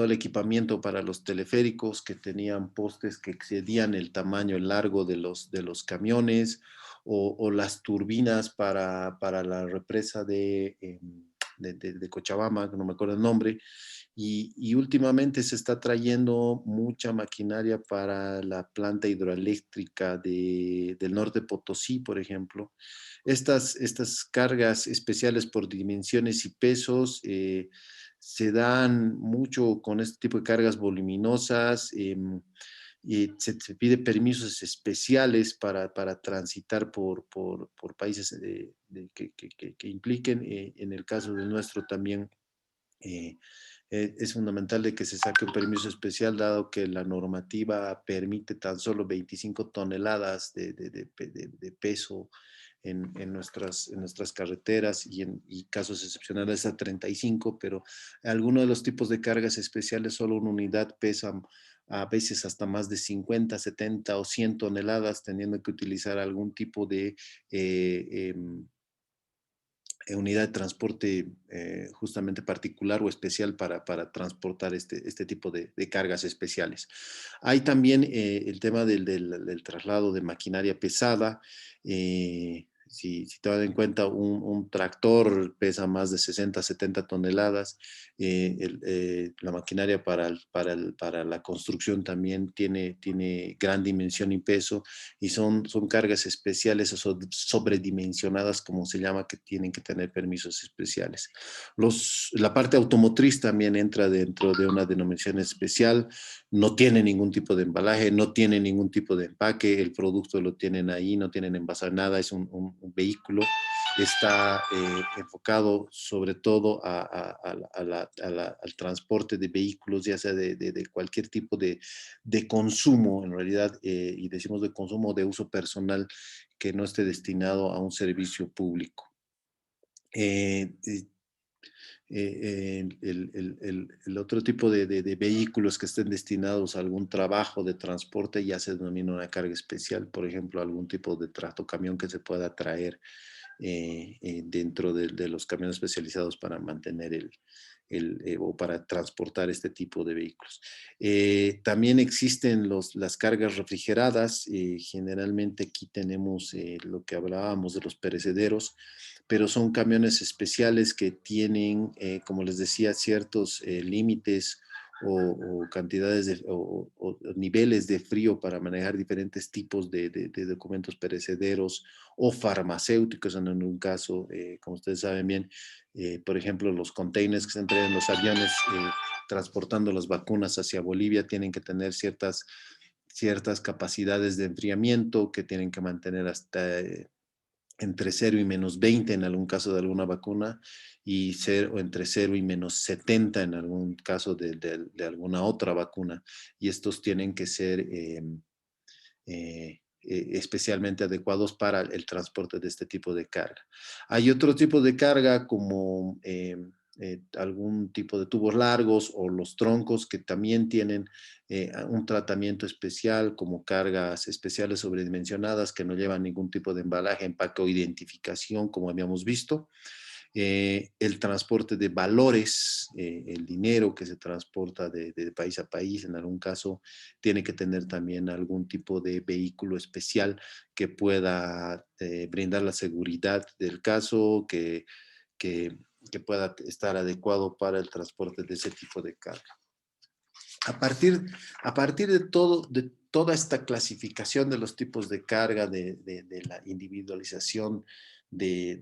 el equipamiento para los teleféricos que tenían postes que excedían el tamaño, el largo de los camiones, o las turbinas para la represa de Cochabamba, que no me acuerdo el nombre, y últimamente se está trayendo mucha maquinaria para la planta hidroeléctrica del norte de Potosí, por ejemplo. Estas cargas especiales por dimensiones y pesos se dan mucho con este tipo de cargas voluminosas. Y se pide permisos especiales para transitar por países que impliquen, en el caso del nuestro también, eh, es fundamental de que se saque un permiso especial, dado que la normativa permite tan solo 25 toneladas de peso en nuestras carreteras y casos excepcionales a 35, pero algunos de los tipos de cargas especiales, solo una unidad pesa a veces hasta más de 50, 70 o 100 toneladas, teniendo que utilizar algún tipo de unidad de transporte justamente particular o especial para transportar este tipo de cargas especiales. Hay también el tema del traslado de maquinaria pesada. Si te das en cuenta, un tractor pesa más de 60, 70 toneladas. La maquinaria para la construcción también tiene gran dimensión y peso, y son cargas especiales o sobredimensionadas, como se llama, que tienen que tener permisos especiales. La parte automotriz también entra dentro de una denominación especial, no tiene ningún tipo de embalaje, no tiene ningún tipo de empaque, el producto lo tienen ahí, no tienen envasar nada, es un vehículo. Está enfocado sobre todo al transporte de vehículos, ya sea de cualquier tipo de consumo, en realidad, y decimos de consumo de uso personal, que no esté destinado a un servicio público. Eh, el otro tipo de vehículos que estén destinados a algún trabajo de transporte ya se denomina una carga especial, por ejemplo, algún tipo de camión que se pueda traer dentro de los camiones especializados para mantener o para transportar este tipo de vehículos. También existen las cargas refrigeradas. Generalmente aquí tenemos lo que hablábamos de los perecederos, pero son camiones especiales que tienen, como les decía, ciertos límites o cantidades o niveles de frío para manejar diferentes tipos de documentos perecederos o farmacéuticos en un caso, como ustedes saben bien, por ejemplo, los containers que se entregan en los aviones transportando las vacunas hacia Bolivia tienen que tener ciertas capacidades de enfriamiento que tienen que mantener hasta entre 0 y -20 en algún caso de alguna vacuna, o entre 0 y -70 en algún caso de alguna otra vacuna. Y estos tienen que ser especialmente adecuados para el transporte de este tipo de carga. Hay otro tipo de carga como algún tipo de tubos largos o los troncos que también tienen un tratamiento especial como cargas especiales sobredimensionadas que no llevan ningún tipo de embalaje, empaque o identificación como habíamos visto. El transporte de valores, el dinero que se transporta de país a país, en algún caso tiene que tener también algún tipo de vehículo especial que pueda brindar la seguridad del caso, que, que pueda estar adecuado para el transporte de ese tipo de carga. A partir, a partir de toda esta clasificación de los tipos de carga, de la individualización del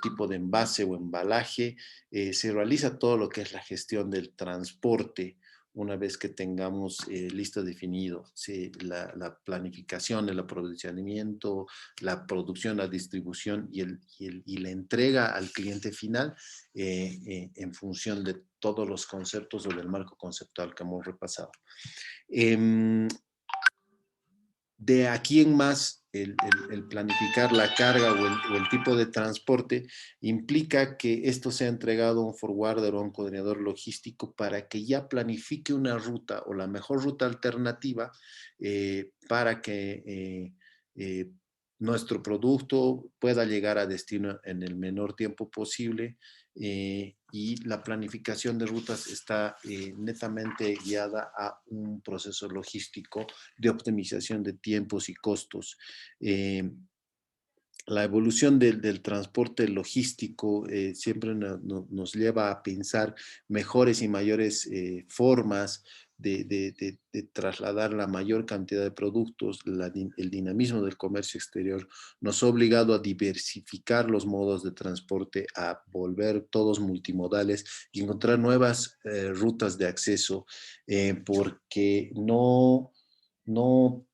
tipo de envase o embalaje, se realiza todo lo que es la gestión del transporte una vez que tengamos listo definido ¿sí? La planificación, el aprovisionamiento, la producción, la distribución y la entrega al cliente final en función de todos los conceptos o del marco conceptual que hemos repasado. De aquí en más, el planificar la carga o el tipo de transporte implica que esto sea entregado a un forwarder o a un coordinador logístico para que ya planifique una ruta o la mejor ruta alternativa para que nuestro producto pueda llegar a destino en el menor tiempo posible y la planificación de rutas está netamente guiada a un proceso logístico de optimización de tiempos y costos. La evolución del transporte logístico siempre nos lleva a pensar mejores y mayores formas de trasladar la mayor cantidad de productos. El dinamismo del comercio exterior nos ha obligado a diversificar los modos de transporte, a volver todos multimodales y encontrar nuevas rutas de acceso, porque no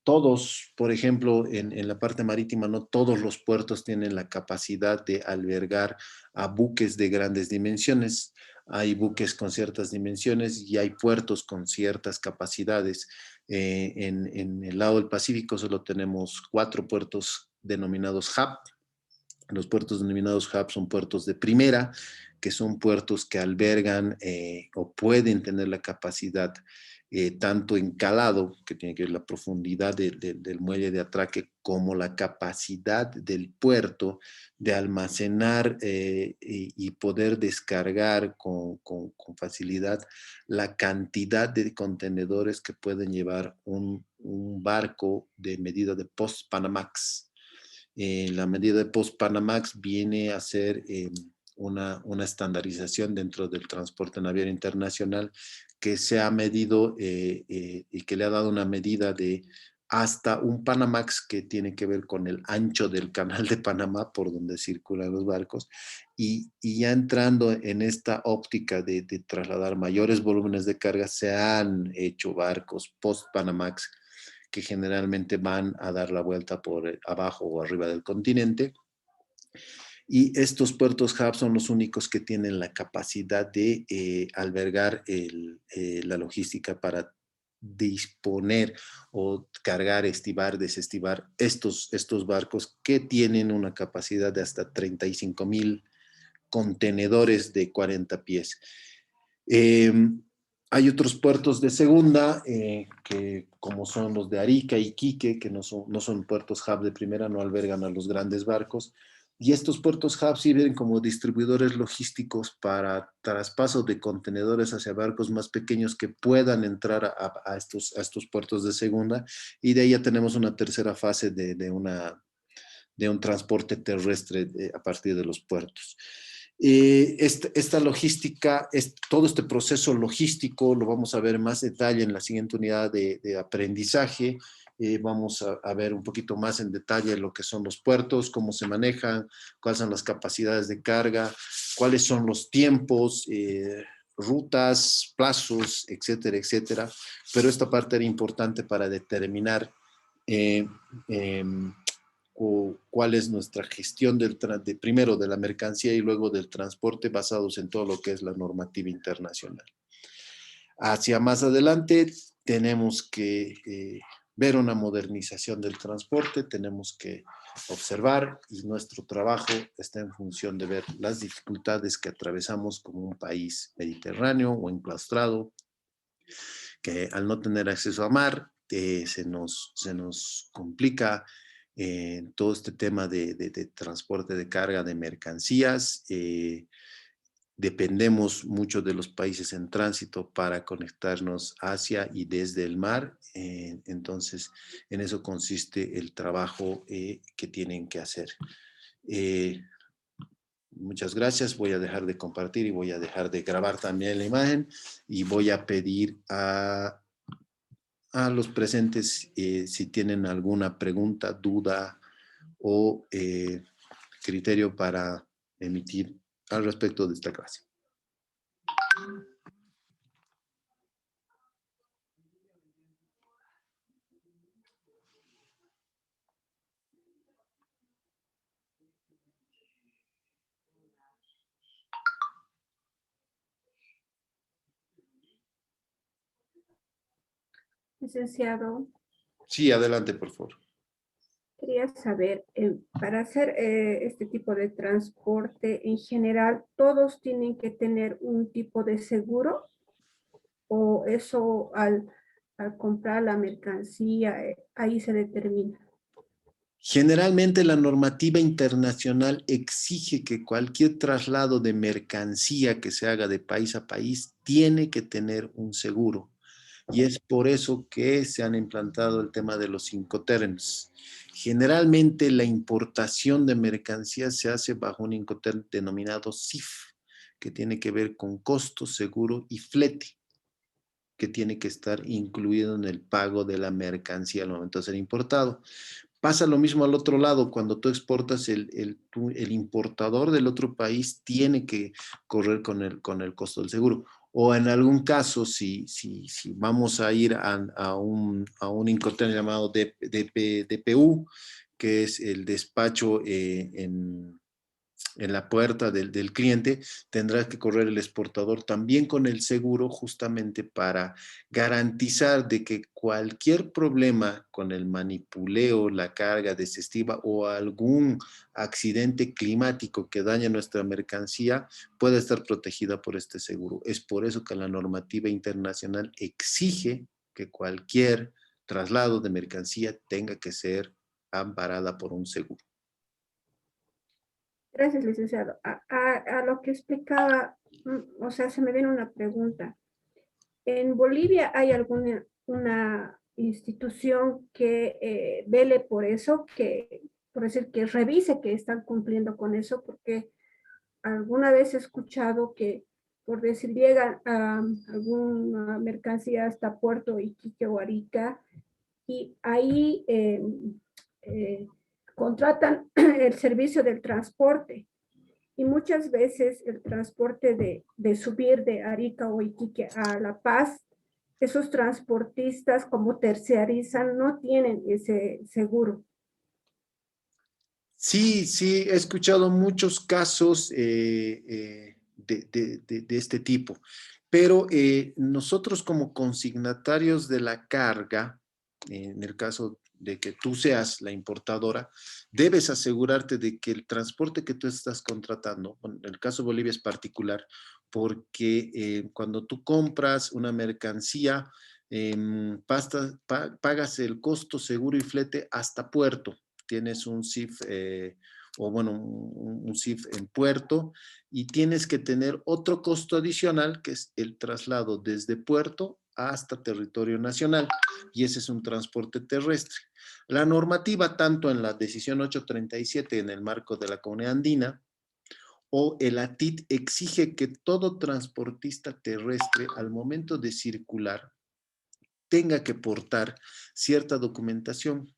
todos, por ejemplo, en la parte marítima, no todos los puertos tienen la capacidad de albergar a buques de grandes dimensiones. Hay buques con ciertas dimensiones y hay puertos con ciertas capacidades. En el lado del Pacífico solo tenemos 4 puertos denominados hub. Los puertos denominados hub son puertos de primera, que son puertos que albergan o pueden tener la capacidad tanto en calado, que tiene que ver la profundidad del muelle de atraque, como la capacidad del puerto de almacenar y poder descargar con facilidad la cantidad de contenedores que pueden llevar un barco de medida de post-Panamax. La medida de Post-Panamax viene a ser una estandarización dentro del transporte naviero internacional que se ha medido y que le ha dado una medida de hasta un Panamax que tiene que ver con el ancho del canal de Panamá por donde circulan los barcos y ya entrando en esta óptica de trasladar mayores volúmenes de carga se han hecho barcos post-Panamax que generalmente van a dar la vuelta por abajo o arriba del continente. Y estos puertos hub son los únicos que tienen la capacidad de albergar la logística para disponer o cargar, estivar, desestivar estos barcos que tienen una capacidad de hasta 35,000 contenedores de 40 pies. Hay otros puertos de segunda, que como son los de Arica y Iquique, que no son puertos hub de primera, no albergan a los grandes barcos. Y estos puertos hub sirven como distribuidores logísticos para traspaso de contenedores hacia barcos más pequeños que puedan entrar a estos puertos de segunda. Y de ahí ya tenemos una tercera fase de un transporte terrestre a partir de los puertos. Esta logística, todo este proceso logístico lo vamos a ver en más detalle en la siguiente unidad de aprendizaje. Vamos a ver un poquito más en detalle lo que son los puertos, cómo se manejan, cuáles son las capacidades de carga, cuáles son los tiempos, rutas, plazos, etcétera, etcétera. Pero esta parte era importante para determinar eh, eh, cuál es nuestra gestión primero de la mercancía y luego del transporte basados en todo lo que es la normativa internacional. Hacia más adelante tenemos que ver una modernización del transporte, tenemos que observar, y nuestro trabajo está en función de ver las dificultades que atravesamos como un país mediterráneo o enclaustrado, que al no tener acceso a mar, se nos complica todo este tema de transporte de carga de mercancías. Dependemos mucho de los países en tránsito para conectarnos hacia y desde el mar. Entonces, en eso consiste el trabajo que tienen que hacer. Muchas gracias. Voy a dejar de compartir y voy a dejar de grabar también la imagen, y voy a pedir a los presentes si tienen alguna pregunta, duda o criterio para emitir al respecto de esta clase. Licenciado, Sí, adelante, por favor. quería saber, para hacer este tipo de transporte en general, ¿todos tienen que tener un tipo de seguro? ¿O eso al comprar la mercancía, ahí se determina? Generalmente la normativa internacional exige que cualquier traslado de mercancía que se haga de país a país tiene que tener un seguro. Y es por eso que se han implantado el tema de los Incoterms. Generalmente la importación de mercancías se hace bajo un Incoterm denominado CIF, que tiene que ver con costo, seguro y flete, que tiene que estar incluido en el pago de la mercancía al momento de ser importado. Pasa lo mismo al otro lado, cuando tú exportas, el importador del otro país tiene que correr con el costo del seguro. O en algún caso, si vamos a ir a un Incoterm llamado DPU, que es el despacho en la puerta del cliente, tendrá que correr el exportador también con el seguro, justamente para garantizar de que cualquier problema con el manipuleo, la carga desestiva o algún accidente climático que dañe nuestra mercancía pueda estar protegida por este seguro. Es por eso que la normativa internacional exige que cualquier traslado de mercancía tenga que ser amparada por un seguro. Gracias, licenciado. A lo que explicaba, o sea, se me viene una pregunta. ¿En Bolivia hay alguna una institución que vele por eso, que, por decir, que revise que están cumpliendo con eso? Porque alguna vez he escuchado que, por decir, llega alguna mercancía hasta Puerto Iquique o Arica, y ahí eh, contratan el servicio del transporte. Y muchas veces el transporte de subir de Arica o Iquique a La Paz, esos transportistas como terciarizan no tienen ese seguro. Sí, sí, he escuchado muchos casos de este tipo, pero nosotros como consignatarios de la carga, en el caso de que tú seas la importadora, debes asegurarte de que el transporte que tú estás contratando, bueno, en el caso de Bolivia es particular, porque cuando tú compras una mercancía, pagas el costo, seguro y flete hasta puerto. Tienes un CIF, o bueno, un CIF en puerto, y tienes que tener otro costo adicional, que es el traslado desde puerto hasta territorio nacional, y ese es un transporte terrestre. La normativa, tanto en la decisión 837 en el marco de la Comunidad Andina, o el ATIT, exige que todo transportista terrestre al momento de circular tenga que portar cierta documentación,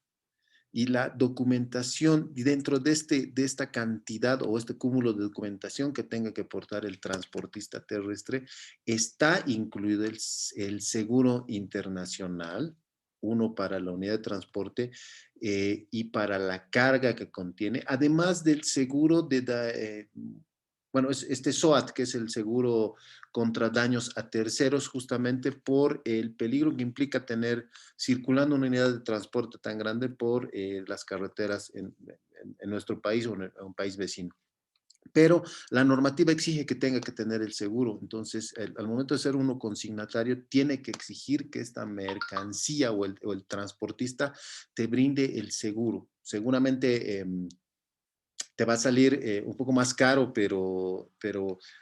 y la documentación dentro de esta cantidad o este cúmulo de documentación que tenga que portar el transportista terrestre, está incluido el seguro internacional, uno para la unidad de transporte y para la carga que contiene, además del seguro bueno, es este SOAT, que es el seguro contra daños a terceros, justamente por el peligro que implica tener circulando una unidad de transporte tan grande por las carreteras en nuestro país o en un país vecino. Pero la normativa exige que tenga que tener el seguro. Entonces, al momento de ser uno consignatario, tiene que exigir que esta mercancía o el transportista te brinde el seguro. Seguramente te va a salir un poco más caro, pero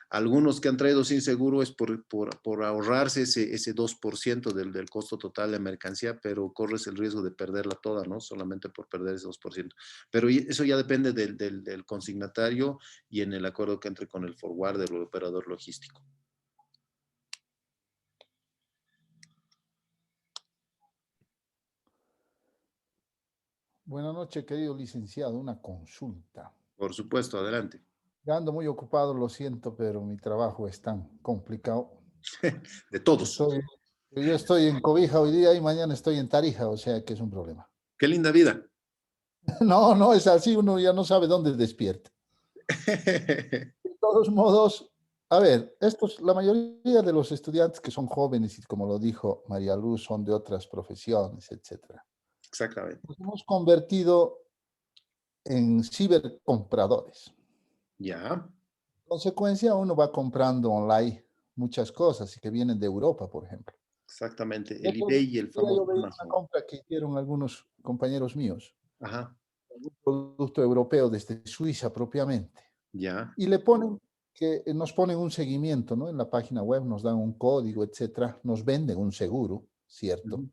algunos que han traído sin seguro es por ahorrarse ese 2% del costo total de mercancía, pero corres el riesgo de perderla toda, ¿no? Solamente por perder ese 2%. Pero eso ya depende del consignatario y en el acuerdo que entre con el forwarder o el operador logístico. Buenas noches, querido licenciado. Una consulta. Por supuesto, adelante. Ya ando muy ocupado, lo siento, pero mi trabajo es tan complicado. De todos. Yo estoy en Cobija hoy día y mañana estoy en Tarija, o sea que es un problema. Qué linda vida. No, no es así, uno ya no sabe dónde despierta. De todos modos, a ver, la mayoría de los estudiantes que son jóvenes y como lo dijo María Luz, son de otras profesiones, etcétera. Exactamente. Nos hemos convertido en cibercompradores. Ya, En consecuencia, uno va comprando online muchas cosas y que vienen de Europa, por ejemplo. exactamente. El El otro eBay y el día famoso yo veía una Amazon. compra que hicieron algunos compañeros míos, Ajá, un producto europeo desde Suiza propiamente, ya. y nos ponen un seguimiento, ¿no? En la página web nos dan un código, etcétera, nos venden un seguro, ¿cierto? Ujú.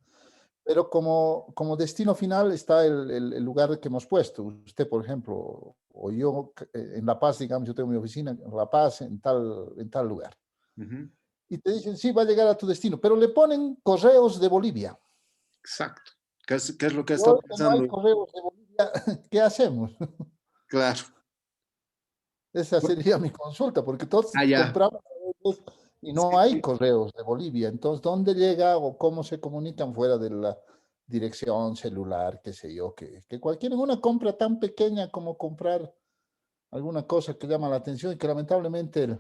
Pero como destino final está el lugar que hemos puesto. Usted, por ejemplo, o yo en La Paz, digamos, yo tengo mi oficina en La Paz, en tal lugar. Ujú. Y te dicen, sí, va a llegar a tu destino, pero le ponen correos de Bolivia. Exacto. ¿Qué es lo que ha Y estado hoy que no hay pasando? correos de Bolivia, ¿qué hacemos? Claro. Esa sería mi consulta, porque todos Ah, ya. compramos y no Sí, hay sí. correos de Bolivia. Entonces, ¿dónde llega o cómo se comunican fuera de la dirección celular, qué sé yo? Que cualquier una compra tan pequeña como comprar alguna cosa que llama la atención y que lamentablemente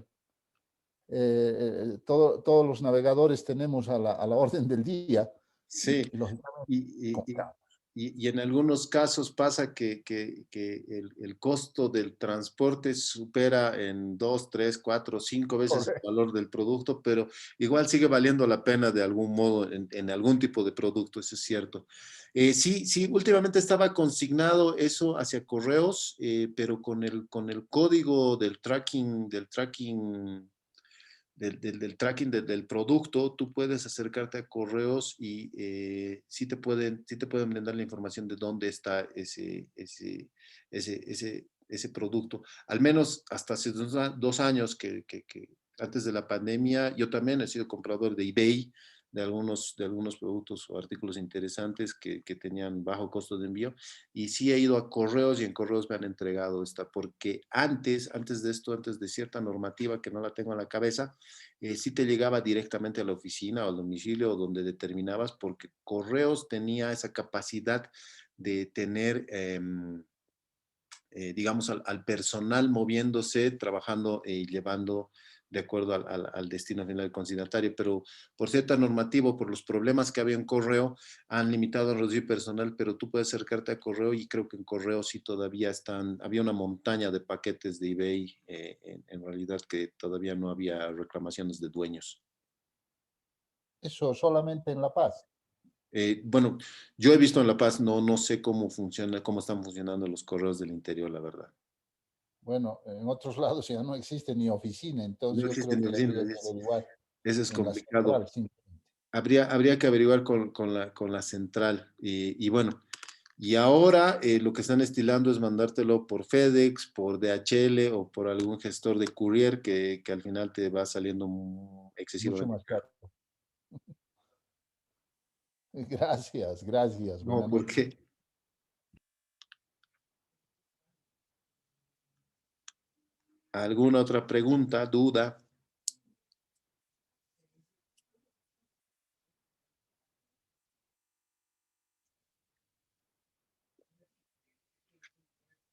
todos los navegadores tenemos a la orden del día Sí. y lógicamente Y, y- compramos. y en algunos casos pasa que el costo del transporte supera en 2, 3, 4, 5 veces el Correcto. valor del producto, pero igual sigue valiendo la pena de algún modo en algún tipo de producto, eso es cierto. Sí, sí, últimamente estaba consignado eso hacia correos, pero con el código del tracking del producto, tú puedes acercarte a correos y sí te pueden brindar la información de dónde está ese producto. Al menos hasta hace 2 años que antes de la pandemia, yo también he sido comprador de eBay, de algunos productos o artículos interesantes que tenían bajo costo de envío. Y sí he ido a correos y en correos me han entregado esta, porque antes de esto, antes de cierta normativa que no la tengo en la cabeza, sí te llegaba directamente a la oficina o al domicilio o donde determinabas, porque correos tenía esa capacidad de tener, digamos, al personal moviéndose, trabajando y llevando de acuerdo al destino final del consignatario, pero por cierta normativa, por los problemas que había en correo, han limitado el reducir personal, pero tú puedes acercarte a correo y creo que en correo sí todavía había una montaña de paquetes de eBay, en realidad que todavía no había reclamaciones de dueños. Eso solamente en La Paz. Bueno, yo he visto en La Paz, no sé cómo funciona, cómo están funcionando los correos del interior, la verdad. Bueno, en otros lados ya no existe ni oficina, entonces No yo existe creo ni que oficina, habría que averiguar eso es en la complicado. central, simplemente. Habría que averiguar con la central. Y bueno, y ahora lo que están estilando es mandártelo por FedEx, por DHL o por algún gestor de courier que al final te va saliendo Mucho excesivamente más caro. caro. Gracias, gracias. No, Buenas noches. porque alguna otra pregunta, duda.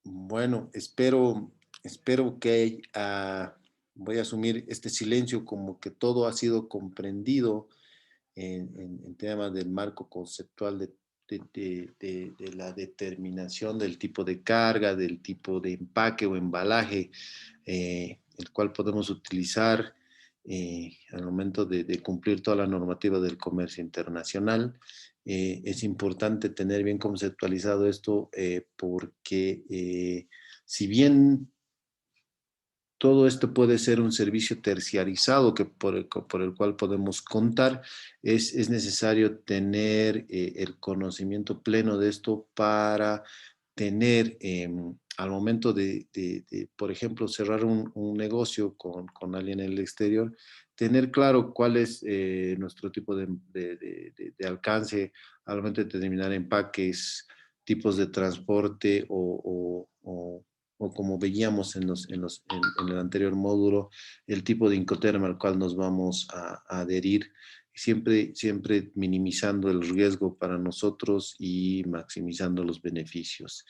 Bueno, espero espero que voy a asumir este silencio como que todo ha sido comprendido en temas del marco conceptual de la determinación del tipo de carga, del tipo de empaque o embalaje, el cual podemos utilizar al momento de cumplir toda la normativa del comercio internacional. Es importante tener bien conceptualizado esto porque si bien todo esto puede ser un servicio terciarizado por el cual podemos contar, es necesario tener el conocimiento pleno de esto para tener, al momento por ejemplo, cerrar un negocio con alguien en el exterior, tener claro cuál es nuestro tipo de alcance, al momento de determinar empaques, tipos de transporte o como veíamos en el anterior módulo, el tipo de Incoterm al cual nos vamos a adherir, siempre minimizando el riesgo para nosotros y maximizando los beneficios.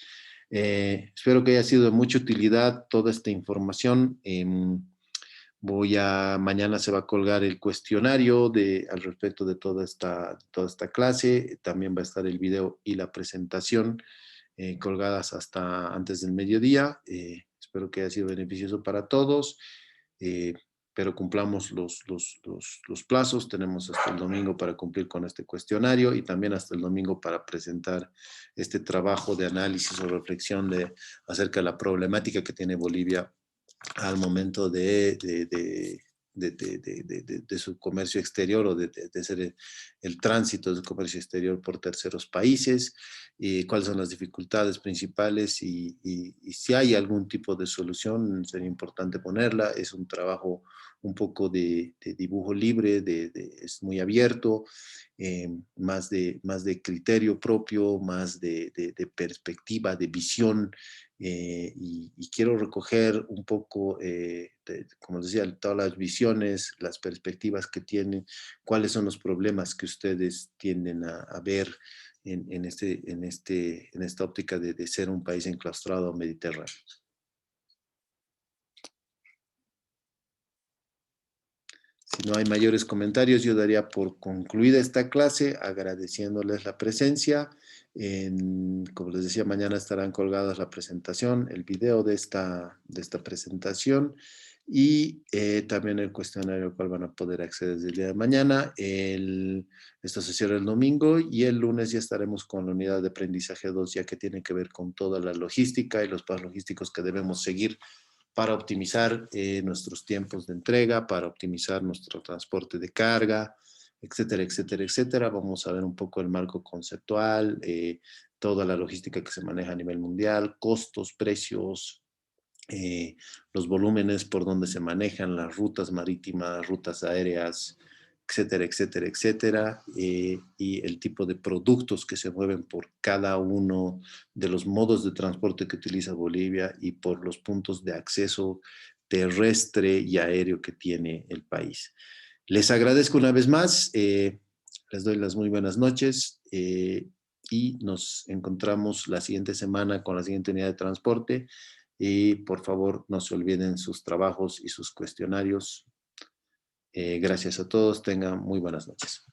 Espero que haya sido de mucha utilidad toda esta información. Mañana se va a colgar el cuestionario al respecto de toda esta clase. También va a estar el video y la presentación colgadas hasta antes del mediodía. Espero que haya sido beneficioso para todos, pero cumplamos los plazos. Tenemos hasta el domingo para cumplir con este cuestionario y también hasta el domingo para presentar este trabajo de análisis o reflexión acerca de la problemática que tiene Bolivia al momento de su comercio exterior o de ser el tránsito del comercio exterior por terceros países, y cuáles son las dificultades principales y si hay algún tipo de solución, sería importante ponerla. Es un trabajo un poco de dibujo libre, es muy abierto, más de criterio propio, más de perspectiva, de visión, y quiero recoger un poco, como les decía, todas las visiones, las perspectivas que tienen, cuáles son los problemas que ustedes tienden a ver en esta óptica de ser un país enclaustrado mediterráneo. Si no hay mayores comentarios, yo daría por concluida esta clase, agradeciéndoles la presencia. Como les decía, mañana estarán colgadas la presentación, el video de esta presentación y también el cuestionario al cual van a poder acceder desde el día de mañana. Esto se cierra el domingo y el lunes ya estaremos con la unidad de aprendizaje 2, ya que tiene que ver con toda la logística y los pasos logísticos que debemos seguir para optimizar nuestros tiempos de entrega, para optimizar nuestro transporte de carga, etcétera, etcétera, etcétera. Vamos a ver un poco el marco conceptual, toda la logística que se maneja a nivel mundial, costos, precios, los volúmenes por donde se manejan, las rutas marítimas, rutas aéreas, etcétera, etcétera, etcétera, y el tipo de productos que se mueven por cada uno de los modos de transporte que utiliza Bolivia y por los puntos de acceso terrestre y aéreo que tiene el país. Les agradezco una vez más, les doy las muy buenas noches y nos encontramos la siguiente semana con la siguiente unidad de transporte. Y por favor, no se olviden sus trabajos y sus cuestionarios. Gracias a todos. Tengan muy buenas noches.